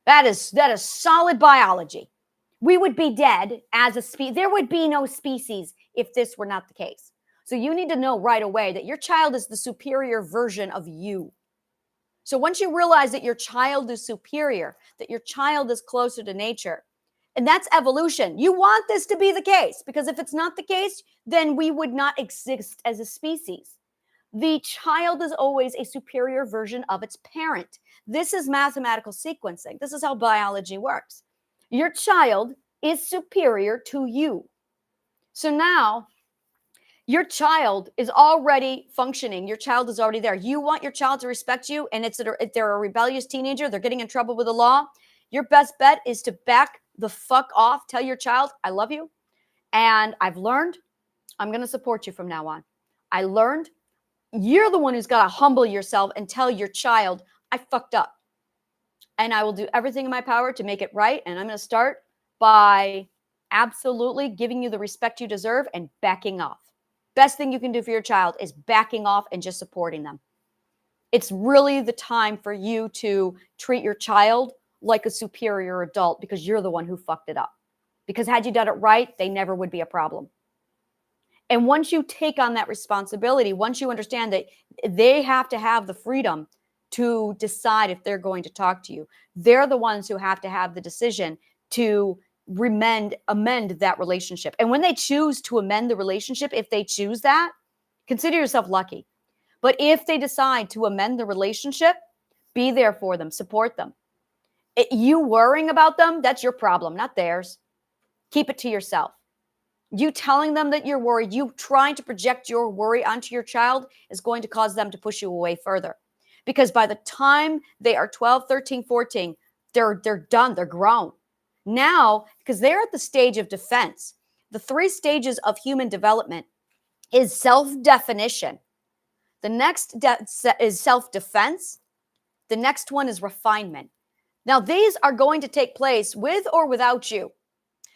Speaker 1: That is solid biology. We would be dead as a species. There would be no species if this were not the case. So you need to know right away that your child is the superior version of you. So once you realize that your child is superior, that your child is closer to nature, and that's evolution. You want this to be the case, because if it's not the case, then we would not exist as a species. The child is always a superior version of its parent. This is mathematical sequencing. This is how biology works. Your child is superior to you. So now your child is already functioning. Your child is already there. You want your child to respect you, and if they're a rebellious teenager, they're getting in trouble with the law, your best bet is to back the fuck off. Tell your child, I love you, and I've learned I'm going to support you from now on. I learned. You're the one who's got to humble yourself and tell your child, I fucked up. And I will do everything in my power to make it right. And I'm going to start by absolutely giving you the respect you deserve and backing off. Best thing you can do for your child is backing off and just supporting them. It's really the time for you to treat your child like a superior adult, because you're the one who fucked it up. Because had you done it right, they never would be a problem. And once you take on that responsibility, once you understand that they have to have the freedom to decide if they're going to talk to you, they're the ones who have to have the decision to amend that relationship. And when they choose to amend the relationship, if they choose that, consider yourself lucky. But if they decide to amend the relationship, be there for them, support them. You worrying about them, that's your problem, not theirs. Keep it to yourself. You telling them that you're worried, you trying to project your worry onto your child is going to cause them to push you away further. Because by the time they are 12, 13, 14, they're done, they're grown. Now, because they're at the stage of defense, the 3 stages of human development is self-definition. The next is self-defense. The next one is refinement. Now, these are going to take place with or without you.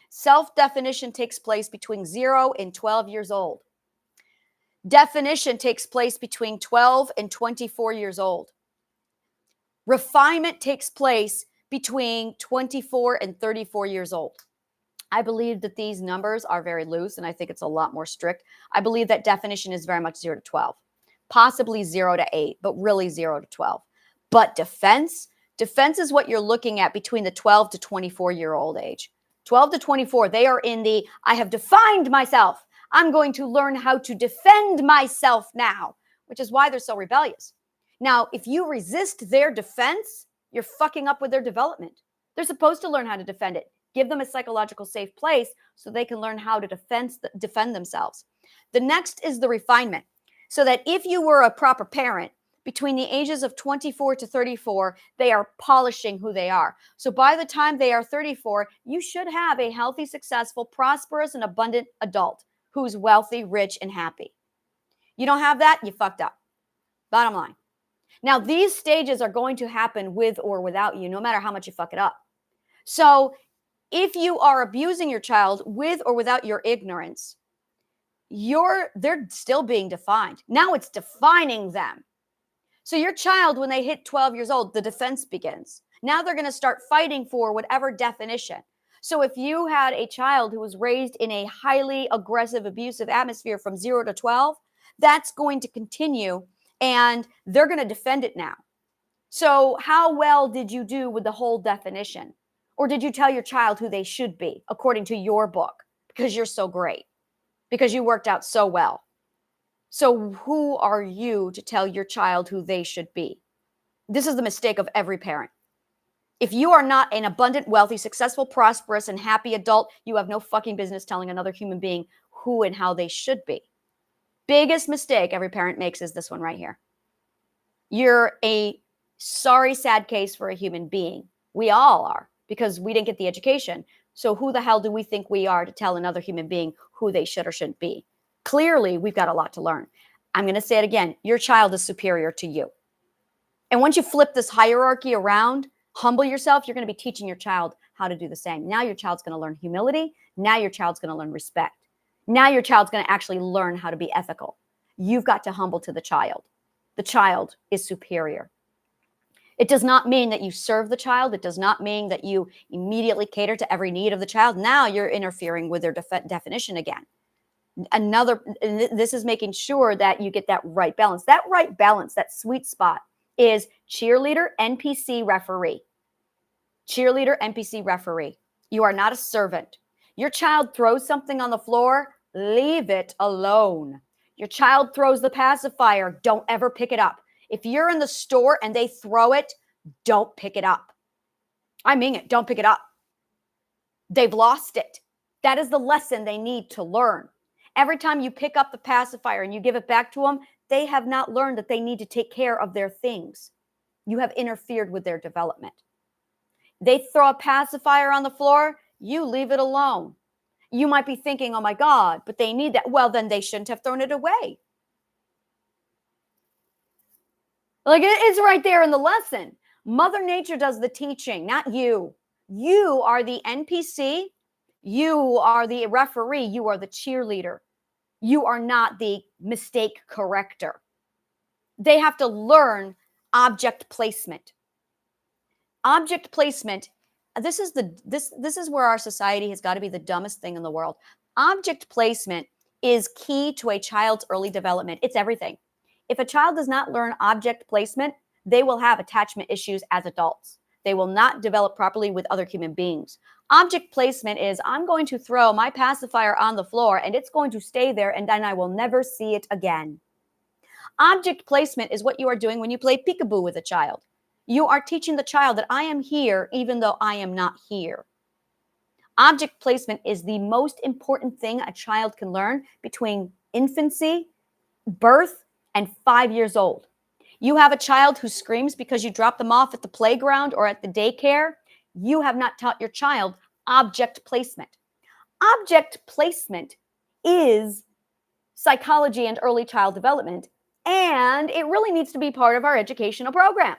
Speaker 1: Self-definition takes place between 0 and 12 years old. Definition takes place between 12 and 24 years old. Refinement takes place between 24 and 34 years old. I believe that these numbers are very loose, and I think it's a lot more strict. I believe that definition is very much 0 to 12, possibly 0 to 8, but really 0 to 12. But defense is what you're looking at between the 12 to 24-year-old age. 12 to 24, they are in the, I have defined myself. I'm going to learn how to defend myself now, which is why they're so rebellious. Now, if you resist their defense, you're fucking up with their development. They're supposed to learn how to defend it. Give them a psychological safe place so they can learn how to defend themselves. The next is the refinement. So that if you were a proper parent, between the ages of 24 to 34, they are polishing who they are. So by the time they are 34, you should have a healthy, successful, prosperous, and abundant adult who's wealthy, rich, and happy. You don't have that, you fucked up. Bottom line. Now, these stages are going to happen with or without you, no matter how much you fuck it up. So if you are abusing your child with or without your ignorance, they're still being defined. Now it's defining them. So your child, when they hit 12 years old, the defense begins. Now they're going to start fighting for whatever definition. So if you had a child who was raised in a highly aggressive, abusive atmosphere from 0 to 12, that's going to continue, and they're going to defend it now. So how well did you do with the whole definition? Or did you tell your child who they should be according to your book? Because you're so great, because you worked out so well. So who are you to tell your child who they should be? This is the mistake of every parent. If you are not an abundant, wealthy, successful, prosperous, and happy adult, you have no fucking business telling another human being who and how they should be. Biggest mistake every parent makes is this one right here. You're a sorry, sad case for a human being. We all are, because we didn't get the education. So who the hell do we think we are to tell another human being who they should or shouldn't be? Clearly, we've got a lot to learn. I'm going to say it again. Your child is superior to you. And once you flip this hierarchy around, humble yourself, you're going to be teaching your child how to do the same. Now your child's going to learn humility. Now your child's going to learn respect. Now your child's going to actually learn how to be ethical. You've got to humble to the child. The child is superior. It does not mean that you serve the child. It does not mean that you immediately cater to every need of the child. Now you're interfering with their definition again. This is making sure that you get that right balance. That right balance, that sweet spot, is cheerleader, NPC, referee. Cheerleader, NPC, referee. You are not a servant. Your child throws something on the floor, leave it alone. Your child throws the pacifier, don't ever pick it up. If you're in the store and they throw it, don't pick it up. I mean it, don't pick it up. They've lost it. That is the lesson they need to learn. Every time you pick up the pacifier and you give it back to them, they have not learned that they need to take care of their things. You have interfered with their development. They throw a pacifier on the floor, you leave it alone. You might be thinking, oh my God, but they need that. Well, then they shouldn't have thrown it away. Like it's right there in the lesson. Mother Nature does the teaching, not you. You are the NPC. You are the referee. You are the cheerleader. You are not the mistake corrector. They have to learn object placement. Object placement, this is where our society has got to be the dumbest thing in the world. Object placement is key to a child's early development. It's everything. If a child does not learn object placement, they will have attachment issues as adults. They will not develop properly with other human beings. Object placement is, I'm going to throw my pacifier on the floor and it's going to stay there and then I will never see it again. Object placement is what you are doing when you play peekaboo with a child. You are teaching the child that I am here even though I am not here. Object placement is the most important thing a child can learn between infancy, birth, and 5 years old. You have a child who screams because you drop them off at the playground or at the daycare. You have not taught your child object placement. Object placement is psychology and early child development, and it really needs to be part of our educational program.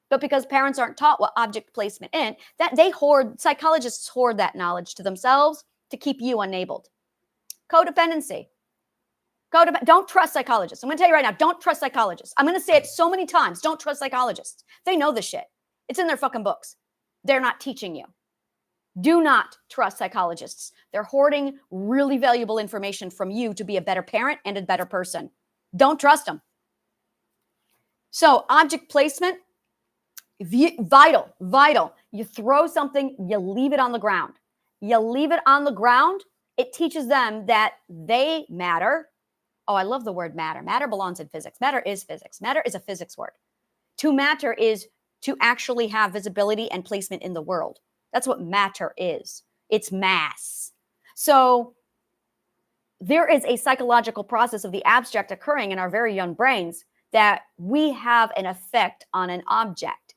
Speaker 1: But because parents aren't taught what object placement is, that psychologists hoard that knowledge to themselves to keep you enabled. Codependency. Don't trust psychologists. I'm going to tell you right now, don't trust psychologists. I'm going to say it so many times. Don't trust psychologists. They know this shit. It's in their fucking books. They're not teaching you. Do not trust psychologists. They're hoarding really valuable information from you to be a better parent and a better person. Don't trust them. So object placement, vital. You throw something, you leave it on the ground. You leave it on the ground, it teaches them that they matter. Oh, I love the word matter. Matter belongs in physics. Matter is physics. Matter is a physics word. To matter is to actually have visibility and placement in the world. That's what matter is. It's mass. So there is a psychological process of the abstract occurring in our very young brains that we have an effect on an object.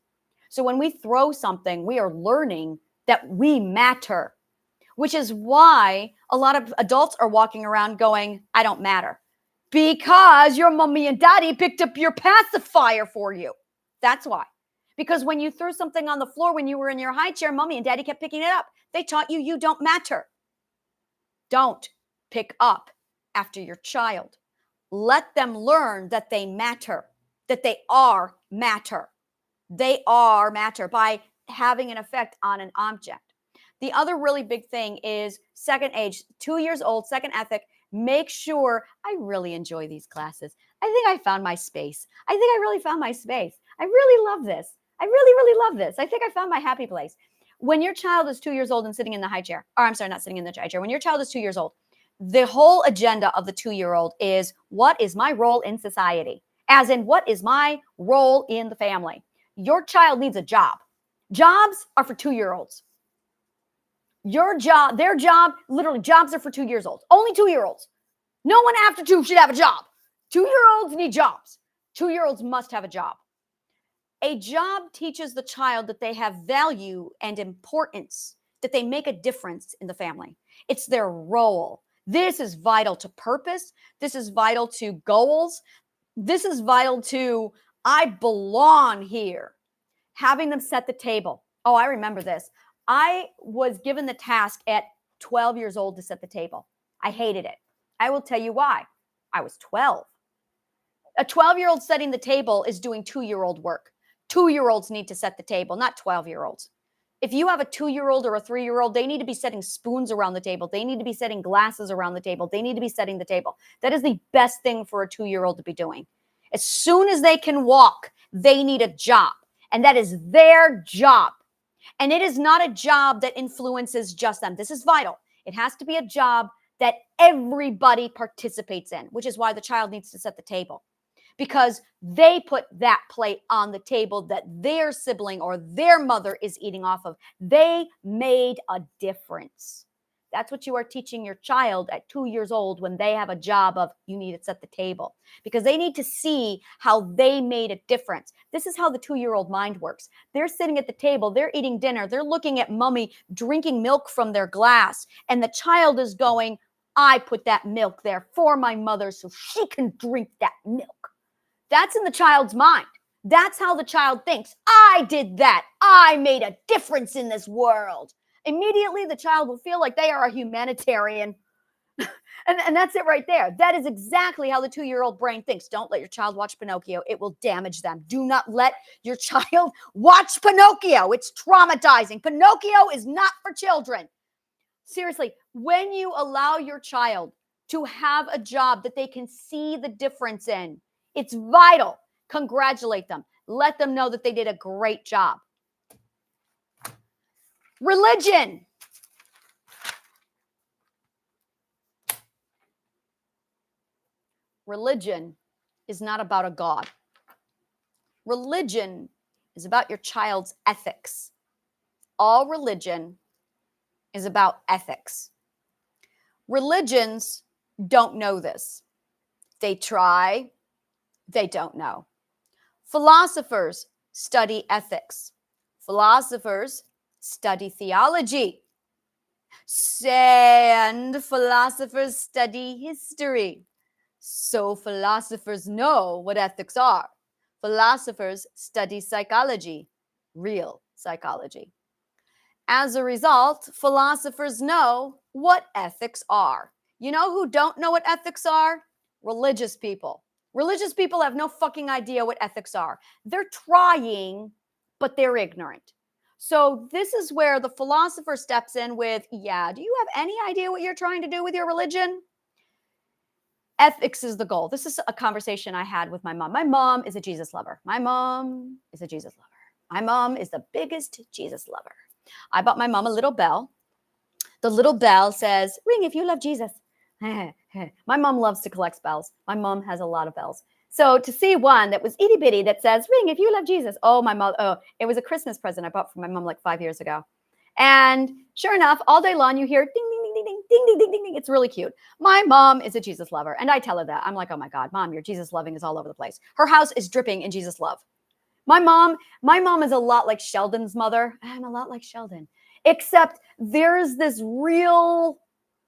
Speaker 1: So when we throw something, we are learning that we matter, which is why a lot of adults are walking around going, I don't matter, because your mommy and daddy picked up your pacifier for you. That's why. Because when you threw something on the floor when you were in your high chair, mommy and daddy kept picking it up. They taught you you don't matter. Don't pick up after your child. Let them learn that they matter, that they are matter. They are matter by having an effect on an object. The other really big thing is second age, 2 years old, second ethic. Make sure I really enjoy these classes. I think I found my space. I think I really found my space. I really love this. I really, really love this. I think I found my happy place. When your child is 2 years old and sitting in the high chair, or I'm sorry, not sitting in the high chair, when your child is 2 years old, the whole agenda of the 2-year-old is, what is my role in society? As in, what is my role in the family? Your child needs a job. Jobs are for 2-year-olds. Your job, their job, literally jobs are for 2 years old. Only 2-year-olds. No one after 2 should have a job. 2-year-olds need jobs. 2-year-olds must have a job. A job teaches the child that they have value and importance, that they make a difference in the family. It's their role. This is vital to purpose. This is vital to goals. This is vital to, I belong here. Having them set the table. Oh, I remember this. I was given the task at 12 years old to set the table. I hated it. I will tell you why. I was 12. A 12-year-old setting the table is doing 2-year-old work. 2-year-olds need to set the table, not 12-year-olds. If you have a 2-year-old or a 3-year-old, they need to be setting spoons around the table. They need to be setting glasses around the table. They need to be setting the table. That is the best thing for a 2-year-old to be doing. As soon as they can walk, they need a job. And that is their job. And it is not a job that influences just them. This is vital. It has to be a job that everybody participates in, which is why the child needs to set the table. Because they put that plate on the table that their sibling or their mother is eating off of. They made a difference. That's what you are teaching your child at 2 years old when they have a job of, you need to set the table. Because they need to see how they made a difference. This is how the 2-year-old mind works. They're sitting at the table, they're eating dinner, they're looking at mommy drinking milk from their glass. And the child is going, I put that milk there for my mother so she can drink that milk. That's in the child's mind. That's how the child thinks. I did that. I made a difference in this world. Immediately, the child will feel like they are a humanitarian. and that's it right there. That is exactly how the 2-year-old brain thinks. Don't let your child watch Pinocchio. It will damage them. Do not let your child watch Pinocchio. It's traumatizing. Pinocchio is not for children. Seriously, when you allow your child to have a job that they can see the difference in, it's vital. Congratulate them. Let them know that they did a great job. Religion. Religion is not about a God. Religion is about your child's ethics. All religion is about ethics. Religions don't know this. They try. They don't know. Philosophers study ethics. Philosophers study theology. And philosophers study history. So philosophers know what ethics are. Philosophers study psychology, real psychology. As a result, philosophers know what ethics are. You know who don't know what ethics are? Religious people. Religious people have no fucking idea what ethics are. They're trying, but they're ignorant. So this is where the philosopher steps in with, yeah, do you have any idea what you're trying to do with your religion? Ethics is the goal. This is a conversation I had with my mom. My mom is a Jesus lover. My mom is a Jesus lover. My mom is the biggest Jesus lover. I bought my mom a little bell. The little bell says, ring if you love Jesus. My mom loves to collect bells. My mom has a lot of bells. So to see one that was itty bitty that says, ring if you love Jesus. Oh, my mom. Oh, it was a Christmas present I bought for my mom like 5 years ago. And sure enough, all day long you hear ding, ding, ding, ding, ding, ding, ding, ding, ding, ding. It's really cute. My mom is a Jesus lover. And I tell her that. I'm like, oh my God, Mom, your Jesus loving is all over the place. Her house is dripping in Jesus love. My mom is a lot like Sheldon's mother. I'm a lot like Sheldon, except there's this real,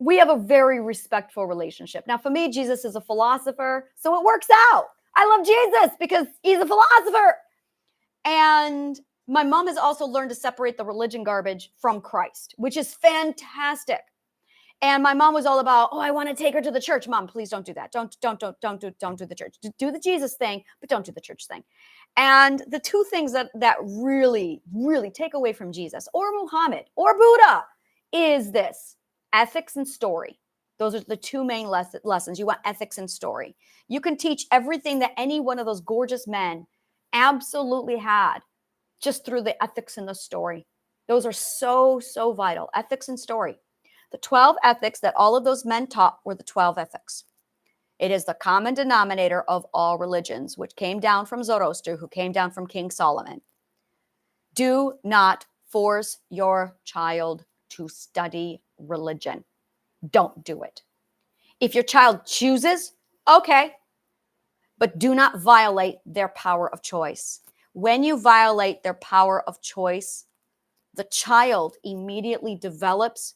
Speaker 1: we have a very respectful relationship. Now, for me, Jesus is a philosopher, so it works out. I love Jesus because he's a philosopher. And my mom has also learned to separate the religion garbage from Christ, which is fantastic. And my mom was all about, oh, I want to take her to the church. Mom, please don't do that. Don't do the church. Do the Jesus thing, but don't do the church thing. And the two things that really, really take away from Jesus or Muhammad or Buddha is this: ethics and story. Those are the two main lessons. You want ethics and story. You can teach everything that any one of those gorgeous men absolutely had just through the ethics and the story. Those are so, so vital. Ethics and story. The 12 ethics that all of those men taught were the 12 ethics. It is the common denominator of all religions, which came down from Zoroaster, who came down from King Solomon. Do not force your child to study religion. Don't do it. If your child chooses, okay, but do not violate their power of choice. When you violate their power of choice, the child immediately develops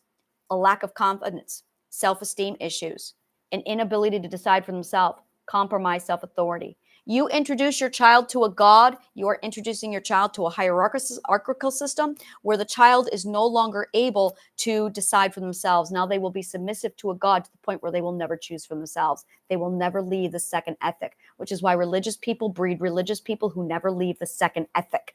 Speaker 1: a lack of confidence, self-esteem issues, an inability to decide for themselves, compromise self-authority. You introduce your child to a God, you are introducing your child to a hierarchical system where the child is no longer able to decide for themselves. Now they will be submissive to a God to the point where they will never choose for themselves. They will never leave the second ethic, which is why religious people breed religious people who never leave the second ethic.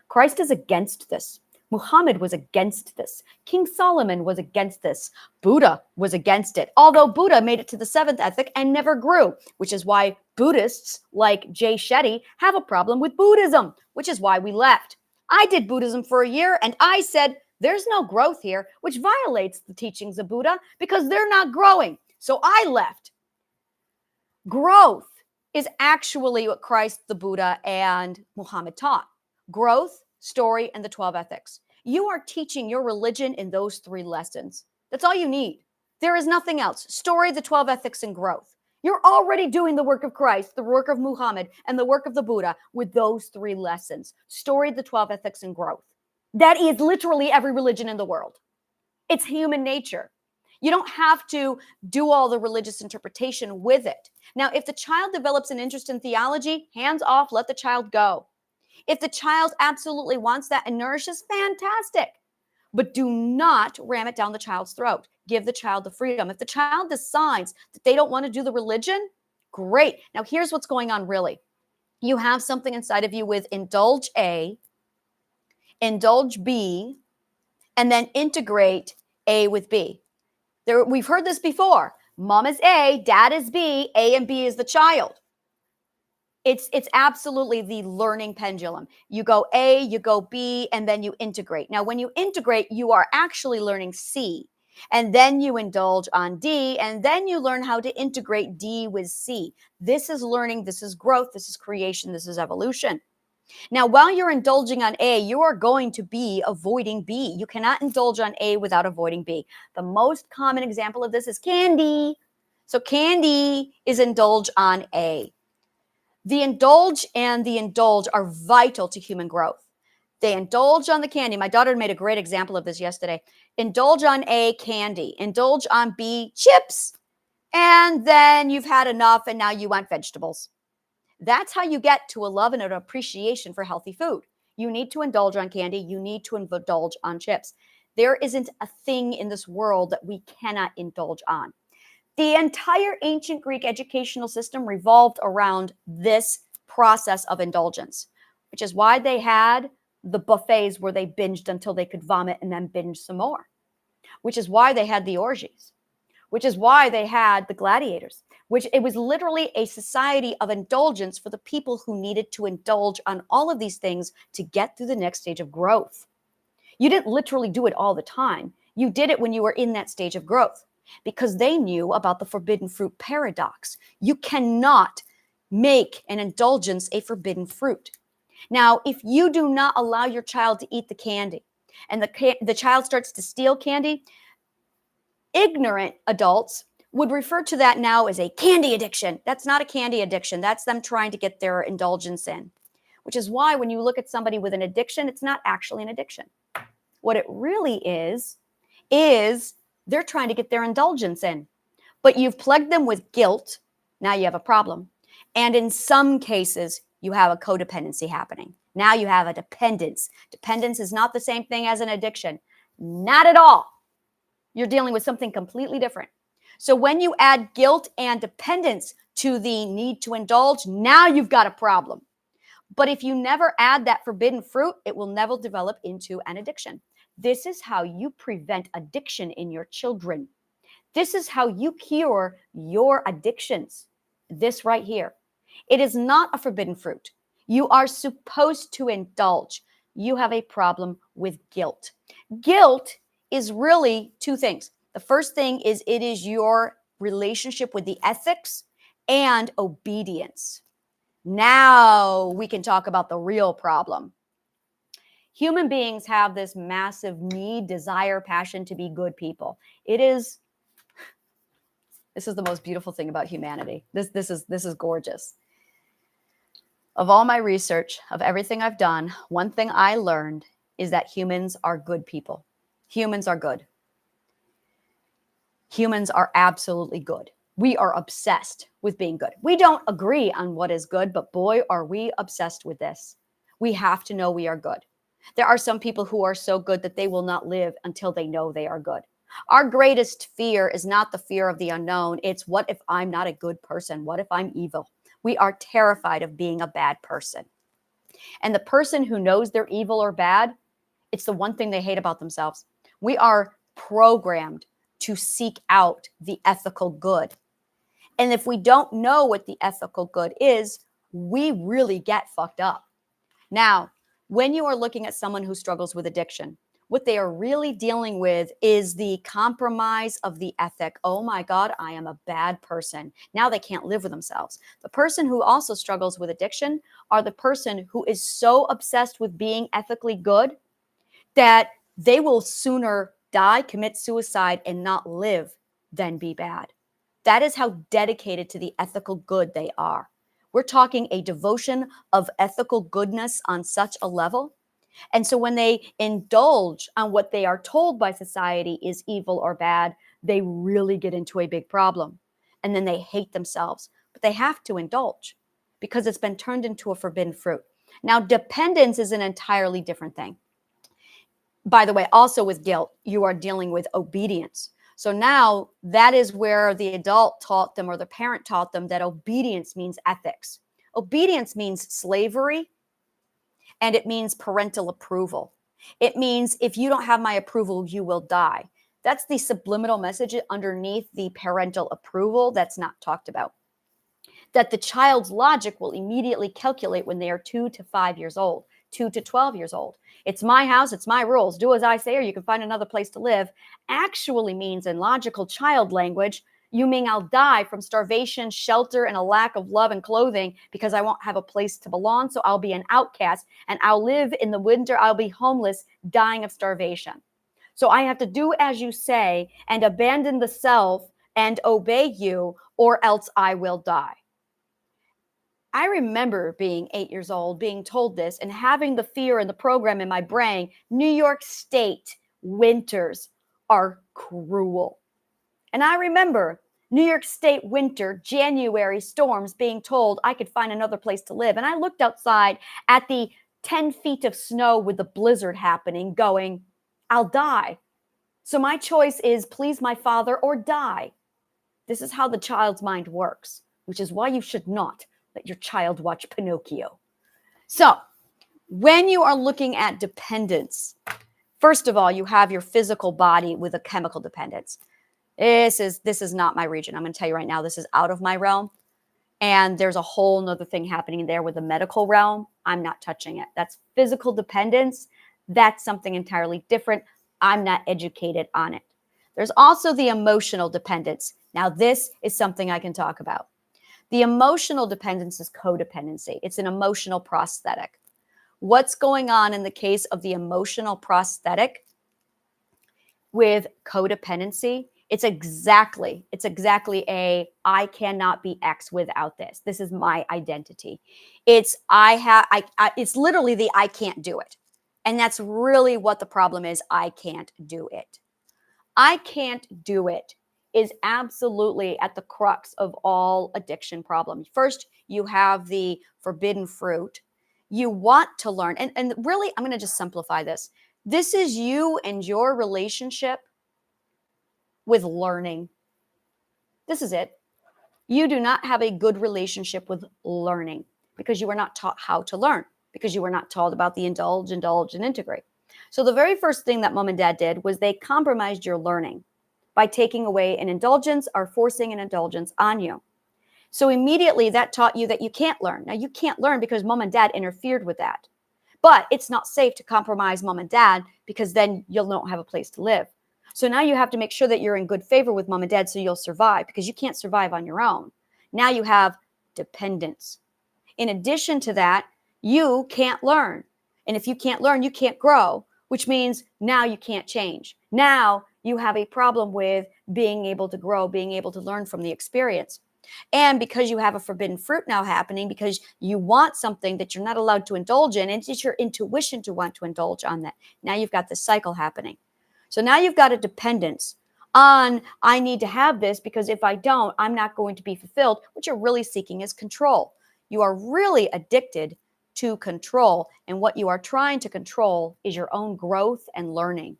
Speaker 1: Christ is against this. Muhammad was against this. King Solomon was against this. Buddha was against it, although Buddha made it to the seventh ethic and never grew, which is why Buddhists like Jay Shetty have a problem with Buddhism, which is why we left. I did Buddhism for a year and I said, there's no growth here, which violates the teachings of Buddha because they're not growing. So I left. Growth is actually what Christ, the Buddha, and Muhammad taught. Growth, story, and the 12 ethics. You are teaching your religion in those 3 lessons. That's all you need. There is nothing else. Story, the 12 ethics, and growth. You're already doing the work of Christ, the work of Muhammad, and the work of the Buddha with those 3 lessons. Story, the 12 ethics, and growth. That is literally every religion in the world. It's human nature. You don't have to do all the religious interpretation with it. Now, if the child develops an interest in theology, hands off, let the child go. If the child absolutely wants that and nourishes, fantastic. But do not ram it down the child's throat. Give the child the freedom. If the child decides that they don't want to do the religion, great. Now, here's what's going on really. You have something inside of you with indulge A, indulge B, and then integrate A with B. We've heard this before. Mom is A, dad is B, A and B is the child. It's absolutely the learning pendulum. You go A, you go B, and then you integrate. Now, when you integrate, you are actually learning C. And then you indulge on D, and then you learn how to integrate D with C. This is learning, this is growth, this is creation, this is evolution. Now, while you're indulging on A, you are going to be avoiding B. You cannot indulge on A without avoiding B. The most common example of this is candy. So candy is indulge on A. The indulge and the indulge are vital to human growth. They indulge on the candy. My daughter made a great example of this yesterday. Indulge on A, candy. Indulge on B, chips. And then you've had enough and now you want vegetables. That's how you get to a love and an appreciation for healthy food. You need to indulge on candy. You need to indulge on chips. There isn't a thing in this world that we cannot indulge on. The entire ancient Greek educational system revolved around this process of indulgence, which is why they had the buffets where they binged until they could vomit and then binge some more, which is why they had the orgies, which is why they had the gladiators, which it was literally a society of indulgence for the people who needed to indulge on all of these things to get through the next stage of growth. You didn't literally do it all the time. You did it when you were in that stage of growth because they knew about the forbidden fruit paradox. You cannot make an indulgence a forbidden fruit. Now, if you do not allow your child to eat the candy, and the child starts to steal candy, ignorant adults would refer to that now as a candy addiction. That's not a candy addiction. That's them trying to get their indulgence in, which is why when you look at somebody with an addiction, it's not actually an addiction. What it really is they're trying to get their indulgence in. But you've plugged them with guilt. Now you have a problem. And in some cases, you have a codependency happening. Now you have a dependence. Dependence is not the same thing as an addiction. Not at all. You're dealing with something completely different. So when you add guilt and dependence to the need to indulge, now you've got a problem. But if you never add that forbidden fruit, it will never develop into an addiction. This is how you prevent addiction in your children. This is how you cure your addictions. This right here. It is not a forbidden fruit. You are supposed to indulge. You have a problem with guilt. Guilt is really two things. The first thing is it is your relationship with the ethics and obedience. Now we can talk about the real problem. Human beings have this massive need, desire, passion to be good people. This is the most beautiful thing about humanity. This is gorgeous. Of all my research, of everything I've done, one thing I learned is that humans are good people. Humans are good. Humans are absolutely good. We are obsessed with being good. We don't agree on what is good, but boy, are we obsessed with this. We have to know we are good. There are some people who are so good that they will not live until they know they are good. Our greatest fear is not the fear of the unknown. It's what if I'm not a good person? What if I'm evil? We are terrified of being a bad person. And the person who knows they're evil or bad, it's the one thing they hate about themselves. We are programmed to seek out the ethical good. And if we don't know what the ethical good is, we really get fucked up. Now, when you are looking at someone who struggles with addiction, what they are really dealing with is the compromise of the ethic. Oh my God, I am a bad person. Now they can't live with themselves. The person who also struggles with addiction are the person who is so obsessed with being ethically good that they will sooner die, commit suicide, and not live than be bad. That is how dedicated to the ethical good they are. We're talking a devotion of ethical goodness on such a level. And so when they indulge on what they are told by society is evil or bad, they really get into a big problem. And then they hate themselves. But they have to indulge because it's been turned into a forbidden fruit. Now, dependence is an entirely different thing. By the way, also with guilt, you are dealing with obedience. So now that is where the adult taught them or the parent taught them that obedience means ethics. Obedience means slavery, and it means parental approval. It means if you don't have my approval, you will die. That's the subliminal message underneath the parental approval that's not talked about. That the child's logic will immediately calculate when they are 2 to 5 years old, 2 to 12 years old. It's my house, it's my rules. Do as I say or you can find another place to live. Actually means in logical child language, you mean I'll die from starvation, shelter, and a lack of love and clothing because I won't have a place to belong. So I'll be an outcast and I'll live in the winter. I'll be homeless, dying of starvation. So I have to do as you say and abandon the self and obey you or else I will die. I remember being 8 years old, being told this and having the fear and the program in my brain. New York State winters are cruel. And I remember New York State winter, January storms being told I could find another place to live. And I looked outside at the 10 feet of snow with the blizzard happening going, I'll die. So my choice is please my father or die. This is how the child's mind works, which is why you should not let your child watch Pinocchio. So when you are looking at dependence, first of all, you have your physical body with a chemical dependence. This is not my region. I'm going to tell you right now, this is out of my realm. And there's a whole nother thing happening there with the medical realm. I'm not touching it. That's physical dependence. That's something entirely different. I'm not educated on it. There's also the emotional dependence. Now, this is something I can talk about. The emotional dependence is codependency. It's an emotional prosthetic. What's going on in the case of the emotional prosthetic with codependency? It's exactly a I cannot be X without this. This is my identity. It's it's literally the I can't do it. And that's really what the problem is. I can't do it. I can't do it is absolutely at the crux of all addiction problems. First, you have the forbidden fruit. You want to learn. And really, I'm going to just simplify this. This is you and your relationship with learning. This is it. You do not have a good relationship with learning because you were not taught how to learn, because you were not taught about the indulge, and integrate. So the very first thing that mom and dad did was they compromised your learning by taking away an indulgence or forcing an indulgence on you. So immediately that taught you that you can't learn. Now you can't learn because mom and dad interfered with that. But it's not safe to compromise mom and dad because then you'll not have a place to live. So now you have to make sure that you're in good favor with mom and dad so you'll survive, because you can't survive on your own. Now you have dependence. In addition to that, you can't learn. And if you can't learn, you can't grow, which means now you can't change. Now you have a problem with being able to grow, being able to learn from the experience. And because you have a forbidden fruit now happening, because you want something that you're not allowed to indulge in, and it's your intuition to want to indulge on that. Now you've got this cycle happening. So now you've got a dependence on, I need to have this because if I don't, I'm not going to be fulfilled. What you're really seeking is control. You are really addicted to control. And what you are trying to control is your own growth and learning.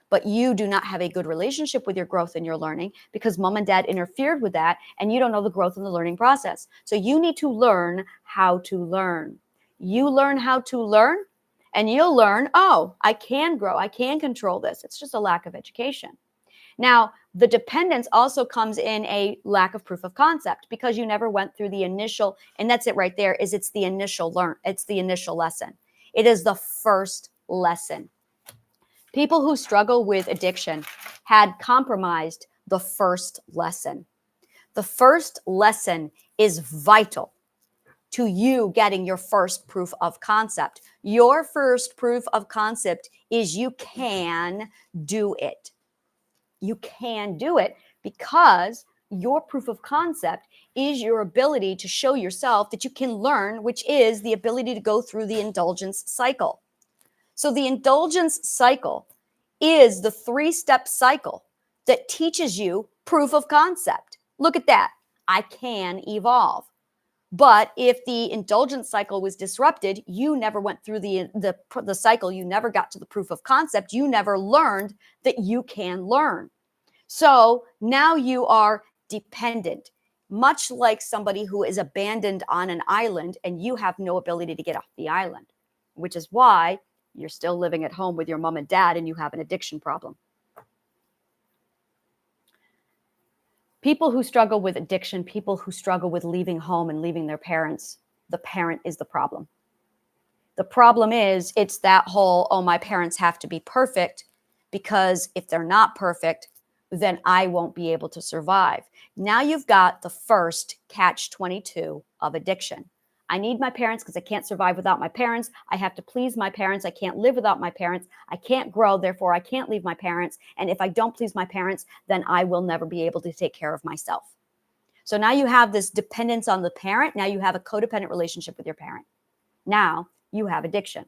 Speaker 1: But you do not have a good relationship with your growth and your learning because mom and dad interfered with that, and you don't know the growth and the learning process. So you need to learn how to learn. You learn how to learn, and you'll learn, oh, I can grow. I can control this. It's just a lack of education. Now, the dependence also comes in a lack of proof of concept because you never went through the initial, and that's it right there, is it's the initial it's the initial lesson. It is the first lesson. People who struggle with addiction had compromised the first lesson. The first lesson is vital to you getting your first proof of concept. Your first proof of concept is you can do it. You can do it because your proof of concept is your ability to show yourself that you can learn, which is the ability to go through the indulgence cycle. So the indulgence cycle is the 3-step cycle that teaches you proof of concept. Look at that. I can evolve. But if the indulgence cycle was disrupted, you never went through the cycle. You never got to the proof of concept. You never learned that you can learn. So now you are dependent, much like somebody who is abandoned on an island and you have no ability to get off the island, which is why you're still living at home with your mom and dad and you have an addiction problem. People who struggle with addiction, people who struggle with leaving home and leaving their parents, the parent is the problem. The problem is it's that whole, oh, my parents have to be perfect because if they're not perfect, then I won't be able to survive. Now you've got the first catch-22 of addiction. I need my parents because I can't survive without my parents. I have to please my parents. I can't live without my parents. I can't grow, therefore I can't leave my parents. And if I don't please my parents, then I will never be able to take care of myself. So now you have this dependence on the parent. Now you have a codependent relationship with your parent. Now you have addiction.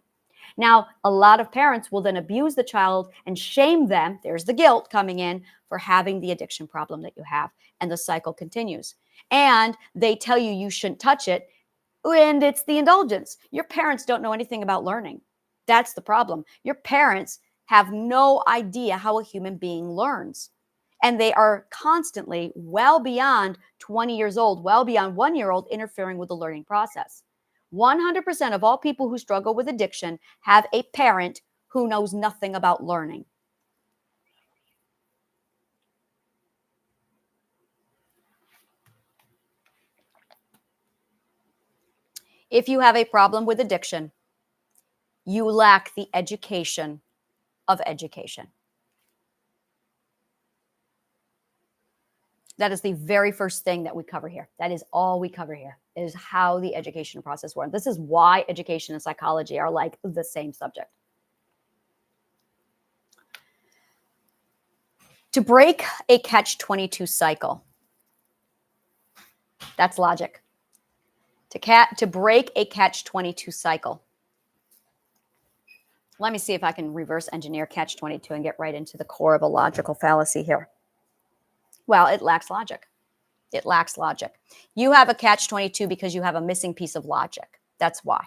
Speaker 1: Now, a lot of parents will then abuse the child and shame them. There's the guilt coming in for having the addiction problem that you have. And the cycle continues. And they tell you you shouldn't touch it. And it's the indulgence. Your parents don't know anything about learning. That's the problem. Your parents have no idea how a human being learns. And they are constantly well beyond 20 years old, well beyond 1-year-old, interfering with the learning process. 100% of all people who struggle with addiction have a parent who knows nothing about learning. If you have a problem with addiction, you lack the education of education. That is the very first thing that we cover here. That is all we cover here. is how the education process works. This is why education and psychology are like the same subject. To break a catch-22 cycle, that's logic. To break a catch-22 cycle. Let me see if I can reverse engineer catch-22 and get right into the core of a logical fallacy here. Well, it lacks logic. It lacks logic. You have a catch-22 because you have a missing piece of logic. That's why.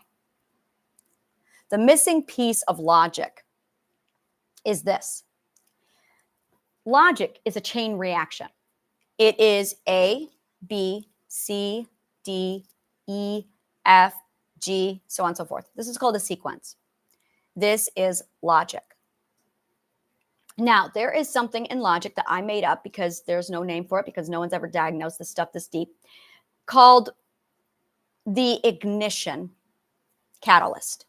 Speaker 1: The missing piece of logic is this. Logic is a chain reaction. It is A, B, C, D, E, F, G, so on and so forth. This is called a sequence. This is logic. Now, there is something in logic that I made up because there's no name for it, because no one's ever diagnosed this stuff this deep, called the ignition catalyst.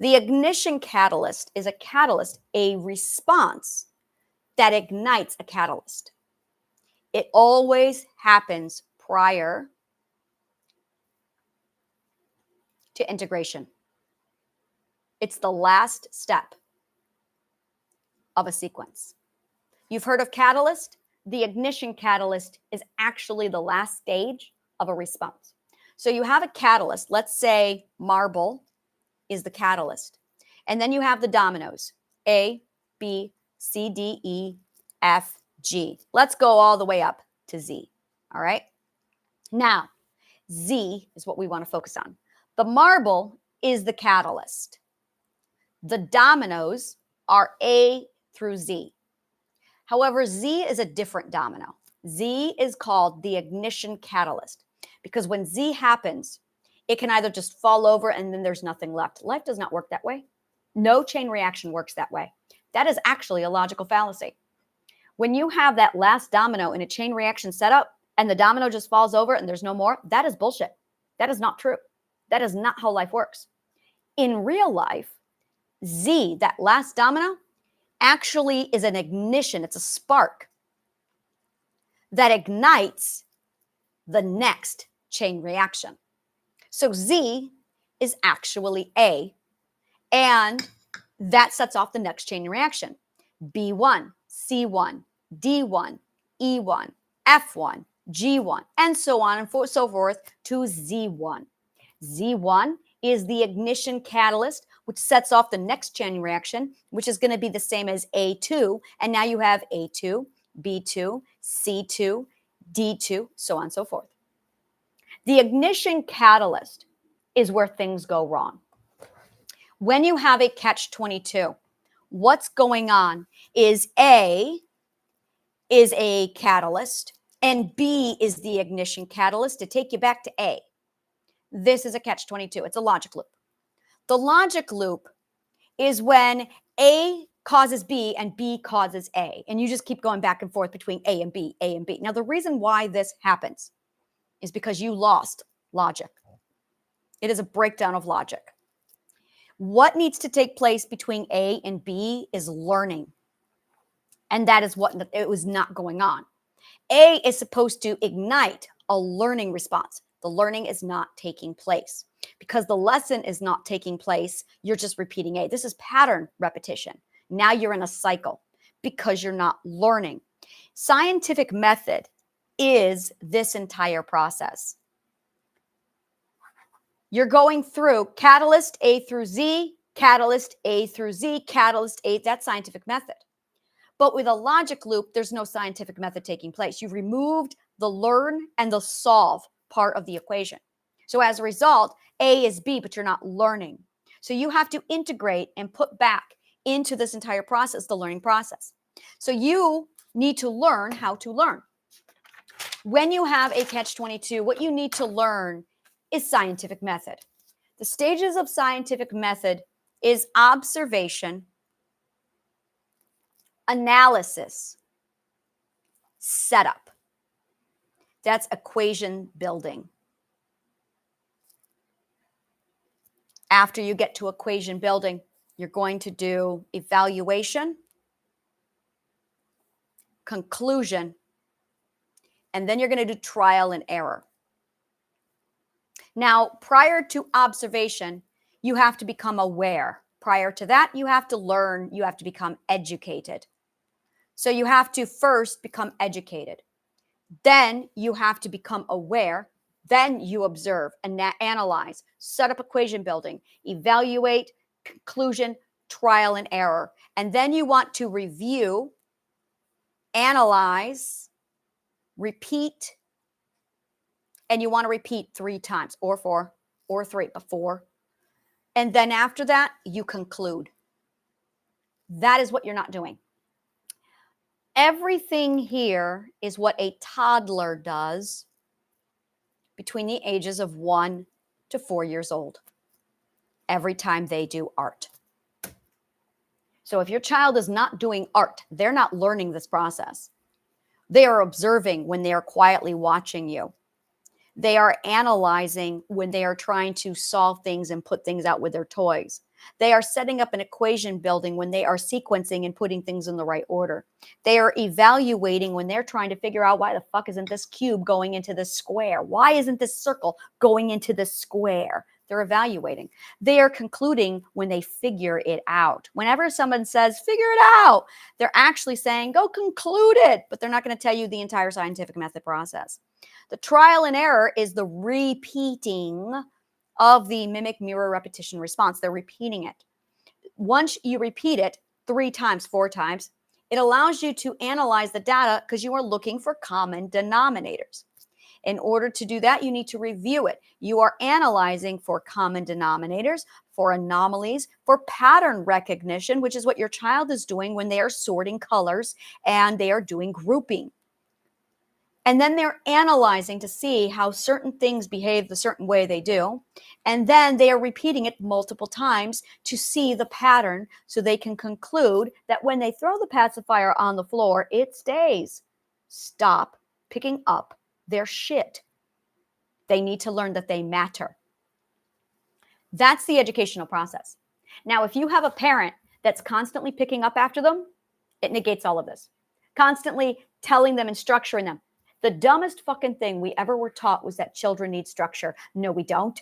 Speaker 1: The ignition catalyst is a catalyst, a response that ignites a catalyst. It always happens prior to integration. It's the last step of a sequence. You've heard of catalyst? The ignition catalyst is actually the last stage of a response. So you have a catalyst. Let's say marble is the catalyst. And then you have the dominoes, A, B, C, D, E, F, G. Let's go all the way up to Z. All right. Now, Z is what we want to focus on. The marble is the catalyst. The dominoes are A through Z. However, Z is a different domino. Z is called the ignition catalyst because when Z happens, it can either just fall over and then there's nothing left. Life does not work that way. No chain reaction works that way. That is actually a logical fallacy. When you have that last domino in a chain reaction setup and the domino just falls over and there's no more, that is bullshit. That is not true. That is not how life works. In real life, Z, that last domino, actually is an ignition. It's a spark that ignites the next chain reaction. So Z is actually A, and that sets off the next chain reaction. B1, C1, D1, E1, F1, G1, and so on and so forth to Z1. Z1 is the ignition catalyst, which sets off the next chain reaction, which is going to be the same as A2. And now you have A2, B2, C2, D2, so on and so forth. The ignition catalyst is where things go wrong. When you have a catch-22, what's going on is A is a catalyst and B is the ignition catalyst to take you back to A. This is a catch-22. It's a logic loop. The logic loop is when A causes B and B causes A. And you just keep going back and forth between A and B, A and B. Now, the reason why this happens is because you lost logic. It is a breakdown of logic. What needs to take place between A and B is learning. And that is what it was not going on. A is supposed to ignite a learning response. The learning is not taking place. Because the lesson is not taking place, you're just repeating A. This is pattern repetition. Now you're in a cycle because you're not learning. Scientific method is this entire process. You're going through catalyst A through Z, catalyst A through Z, catalyst A. That's scientific method. But with a logic loop, there's no scientific method taking place. You've removed the learn and the solve part of the equation. So as a result, A is B, but you're not learning. So you have to integrate and put back into this entire process, the learning process. So you need to learn how to learn. When you have a catch-22, what you need to learn is scientific method. The stages of scientific method is observation, analysis, setup. That's equation building. After you get to equation building, you're going to do evaluation, conclusion, and then you're going to do trial and error. Now, prior to observation, you have to become aware. Prior to that, you have to learn, you have to become educated. So you have to first become educated. Then you have to become aware. Then you observe and analyze, set up equation building, evaluate, conclusion, trial and error. And then you want to review, analyze, repeat, and you want to repeat 3 times or 4 or 3, but 4. And then after that, you conclude. That is what you're not doing. Everything here is what a toddler does between the ages of 1 to 4 years old every time they do art. So if your child is not doing art, they're not learning this process. They are observing when they are quietly watching you. They are analyzing when they are trying to solve things and put things out with their toys. They are setting up an equation building when they are sequencing and putting things in the right order. They are evaluating when they're trying to figure out why the fuck isn't this cube going into this square? Why isn't this circle going into this square? They're evaluating. They are concluding when they figure it out. Whenever someone says, figure it out, they're actually saying, go conclude it, but they're not going to tell you the entire scientific method process. The trial and error is the repeating of the mimic mirror repetition response. They're repeating it. Once you repeat it 3 times, 4 times, it allows you to analyze the data because you are looking for common denominators. In order to do that, you need to review it. You are analyzing for common denominators, for anomalies, for pattern recognition, which is what your child is doing when they are sorting colors and they are doing grouping. And then they're analyzing to see how certain things behave the certain way they do. And then they are repeating it multiple times to see the pattern so they can conclude that when they throw the pacifier on the floor, it stays. Stop picking up their shit. They need to learn that they matter. That's the educational process. Now, if you have a parent that's constantly picking up after them, it negates all of this. Constantly telling them and structuring them. The dumbest fucking thing we ever were taught was that children need structure. No, we don't.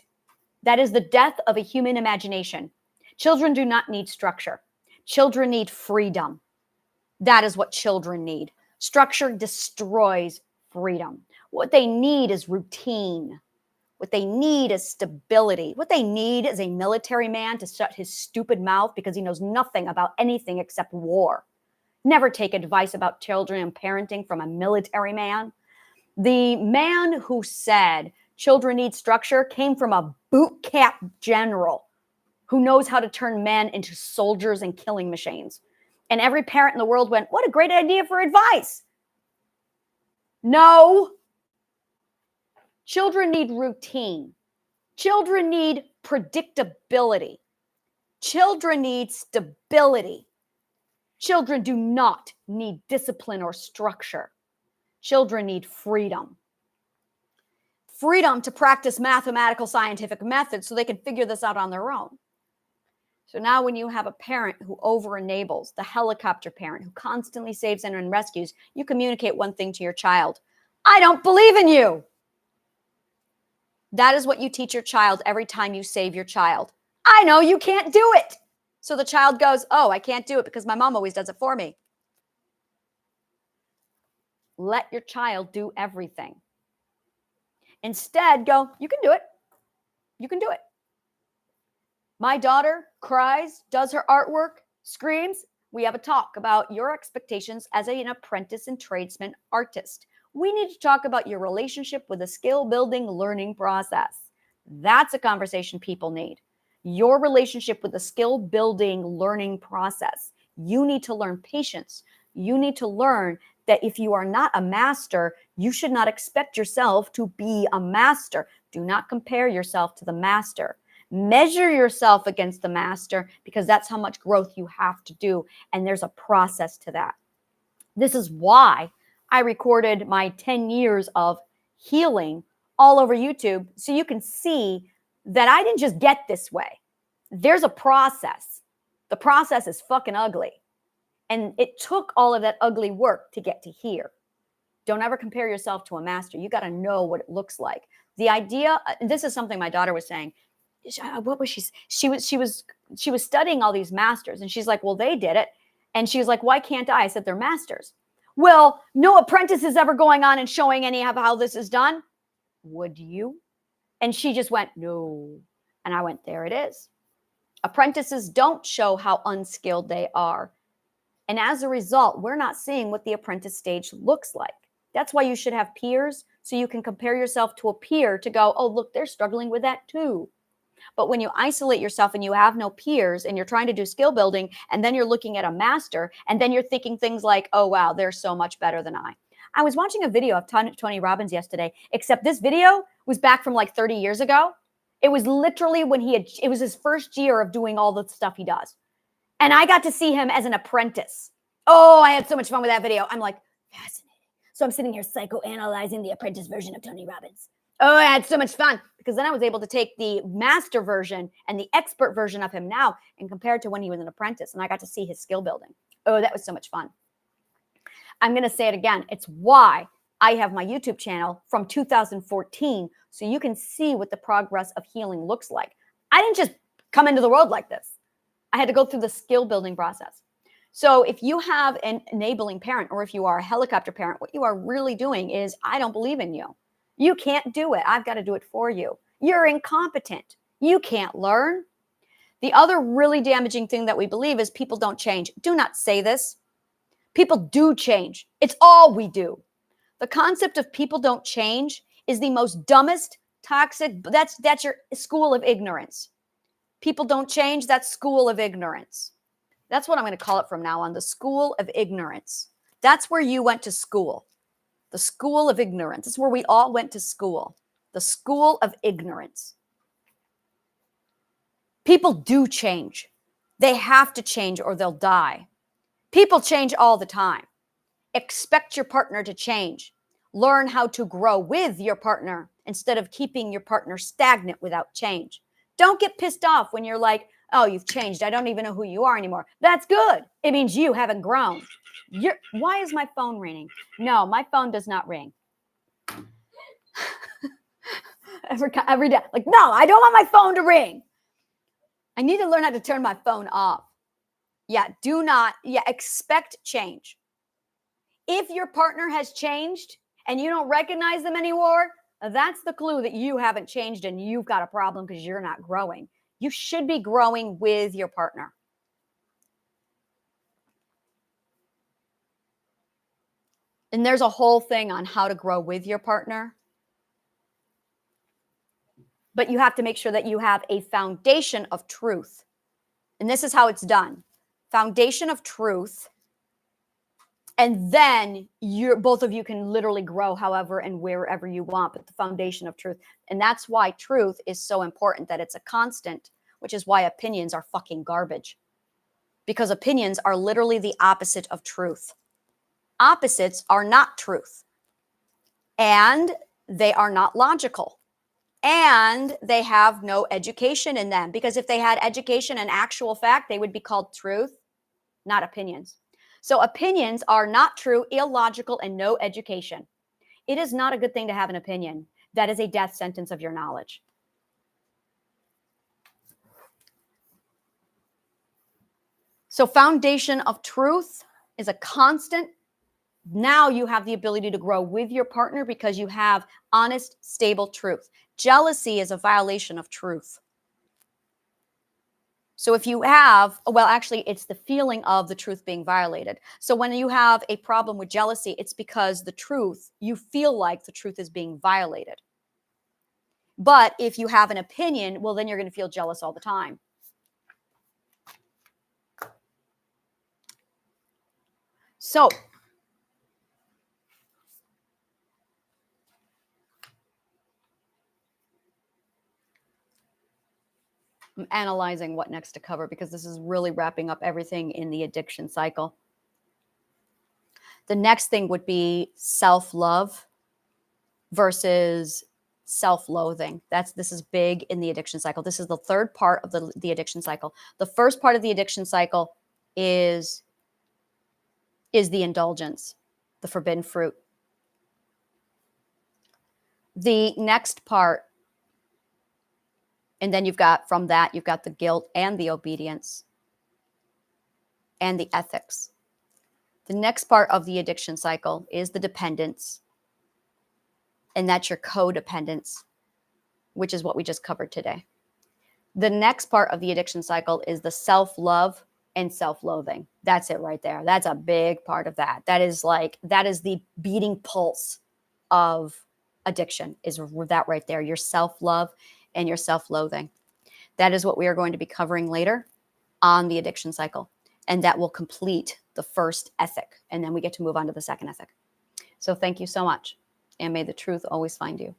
Speaker 1: That is the death of a human imagination. Children do not need structure. Children need freedom. That is what children need. Structure destroys freedom. What they need is routine. What they need is stability. What they need is a military man to shut his stupid mouth because he knows nothing about anything except war. Never take advice about children and parenting from a military man. The man who said children need structure came from a boot camp general who knows how to turn men into soldiers and killing machines. And every parent in the world went, what a great idea for advice. No. Children need routine. Children need predictability. Children need stability. Children do not need discipline or structure. Children need freedom. Freedom to practice mathematical scientific methods so they can figure this out on their own. So now when you have a parent who over-enables, the helicopter parent who constantly saves and rescues, you communicate one thing to your child. I don't believe in you. That is what you teach your child every time you save your child. I know you can't do it. So the child goes, oh, I can't do it because my mom always does it for me. Let your child do everything. Instead, go, you can do it. You can do it. My daughter cries, does her artwork, screams. We have a talk about your expectations as an apprentice and tradesman artist. We need to talk about your relationship with the skill building learning process. That's a conversation people need. Your relationship with the skill building learning process. You need to learn patience. You need to learn that if you are not a master, you should not expect yourself to be a master. Do not compare yourself to the master. Measure yourself against the master because that's how much growth you have to do. And there's a process to that. This is why I recorded my 10 years of healing all over YouTube so you can see that I didn't just get this way. There's a process. The process is fucking ugly. And it took all of that ugly work to get to here. Don't ever compare yourself to a master. You got to know what it looks like. The idea, this is something my daughter was saying. What was she was studying all these masters, and she's like, well, they did it. And she's like, why can't I? I said, they're masters. Well, no apprentice is ever going on and showing any of how this is done. Would you? And she just went, no. And I went, there it is. Apprentices don't show how unskilled they are. And as a result, we're not seeing what the apprentice stage looks like. That's why you should have peers, so you can compare yourself to a peer to go, oh, look, they're struggling with that too. But when you isolate yourself and you have no peers and you're trying to do skill building, and then you're looking at a master, and then you're thinking things like, oh, wow, they're so much better than I. I was watching a video of Tony Robbins yesterday, except this video was back from like 30 years ago. It was literally when it was his first year of doing all the stuff he does. And I got to see him as an apprentice. Oh, I had so much fun with that video. I'm like, fascinating. So I'm sitting here psychoanalyzing the apprentice version of Tony Robbins. Oh, I had so much fun, because then I was able to take the master version and the expert version of him now and compare it to when he was an apprentice. And I got to see his skill building. Oh, that was so much fun. I'm going to say it again. It's why I have my YouTube channel from 2014, so you can see what the progress of healing looks like. I didn't just come into the world like this. I had to go through the skill building process. So if you have an enabling parent, or if you are a helicopter parent, what you are really doing is, I don't believe in you. You can't do it. I've got to do it for you. You're incompetent. You can't learn. The other really damaging thing that we believe is people don't change. Do not say this. People do change. It's all we do. The concept of people don't change is the most dumbest, toxic, that's your school of ignorance. People don't change, that's school of ignorance. That's what I'm going to call it from now on, the school of ignorance. That's where you went to school. The school of ignorance. That's where we all went to school. The school of ignorance. People do change. They have to change or they'll die. People change all the time. Expect your partner to change. Learn how to grow with your partner instead of keeping your partner stagnant without change. Don't get pissed off when you're like, oh, you've changed. I don't even know who you are anymore. That's good. It means you haven't grown. Why is my phone ringing? No, my phone does not ring. every day. Like, no, I don't want my phone to ring. I need to learn how to turn my phone off. Expect change. If your partner has changed and you don't recognize them anymore, that's the clue that you haven't changed and you've got a problem because you're not growing. You should be growing with your partner. And there's a whole thing on how to grow with your partner. But you have to make sure that you have a foundation of truth. And this is how it's done. Foundation of truth. And then both of you can literally grow however and wherever you want, but the foundation of truth. And that's why truth is so important, that it's a constant, which is why opinions are fucking garbage. Because opinions are literally the opposite of truth. Opposites are not truth. And they are not logical. And they have no education in them. Because if they had education and actual fact, they would be called truth, not opinions. So opinions are not true, illogical, and no education. It is not a good thing to have an opinion. That is a death sentence of your knowledge. So foundation of truth is a constant. Now you have the ability to grow with your partner because you have honest, stable truth. Jealousy is a violation of truth. So if you have, it's the feeling of the truth being violated. So when you have a problem with jealousy, it's because you feel like the truth is being violated. But if you have an opinion, well, then you're going to feel jealous all the time. So I'm analyzing what next to cover because this is really wrapping up everything in the addiction cycle. The next thing would be self-love versus self-loathing. This is big in the addiction cycle. This is the third part of the addiction cycle. The first part of the addiction cycle is the indulgence, the forbidden fruit. The next part, and then you've got from that, you've got the guilt and the obedience and the ethics. The next part of the addiction cycle is the dependence, and that's your codependence, which is what we just covered today. The next part of the addiction cycle is the self-love and self-loathing. That's it right there. That's a big part of that. That is the beating pulse of addiction, is that right there, your self-love and your self-loathing. That is what we are going to be covering later on the addiction cycle. And that will complete the first ethic. And then we get to move on to the second ethic. So thank you so much. And may the truth always find you.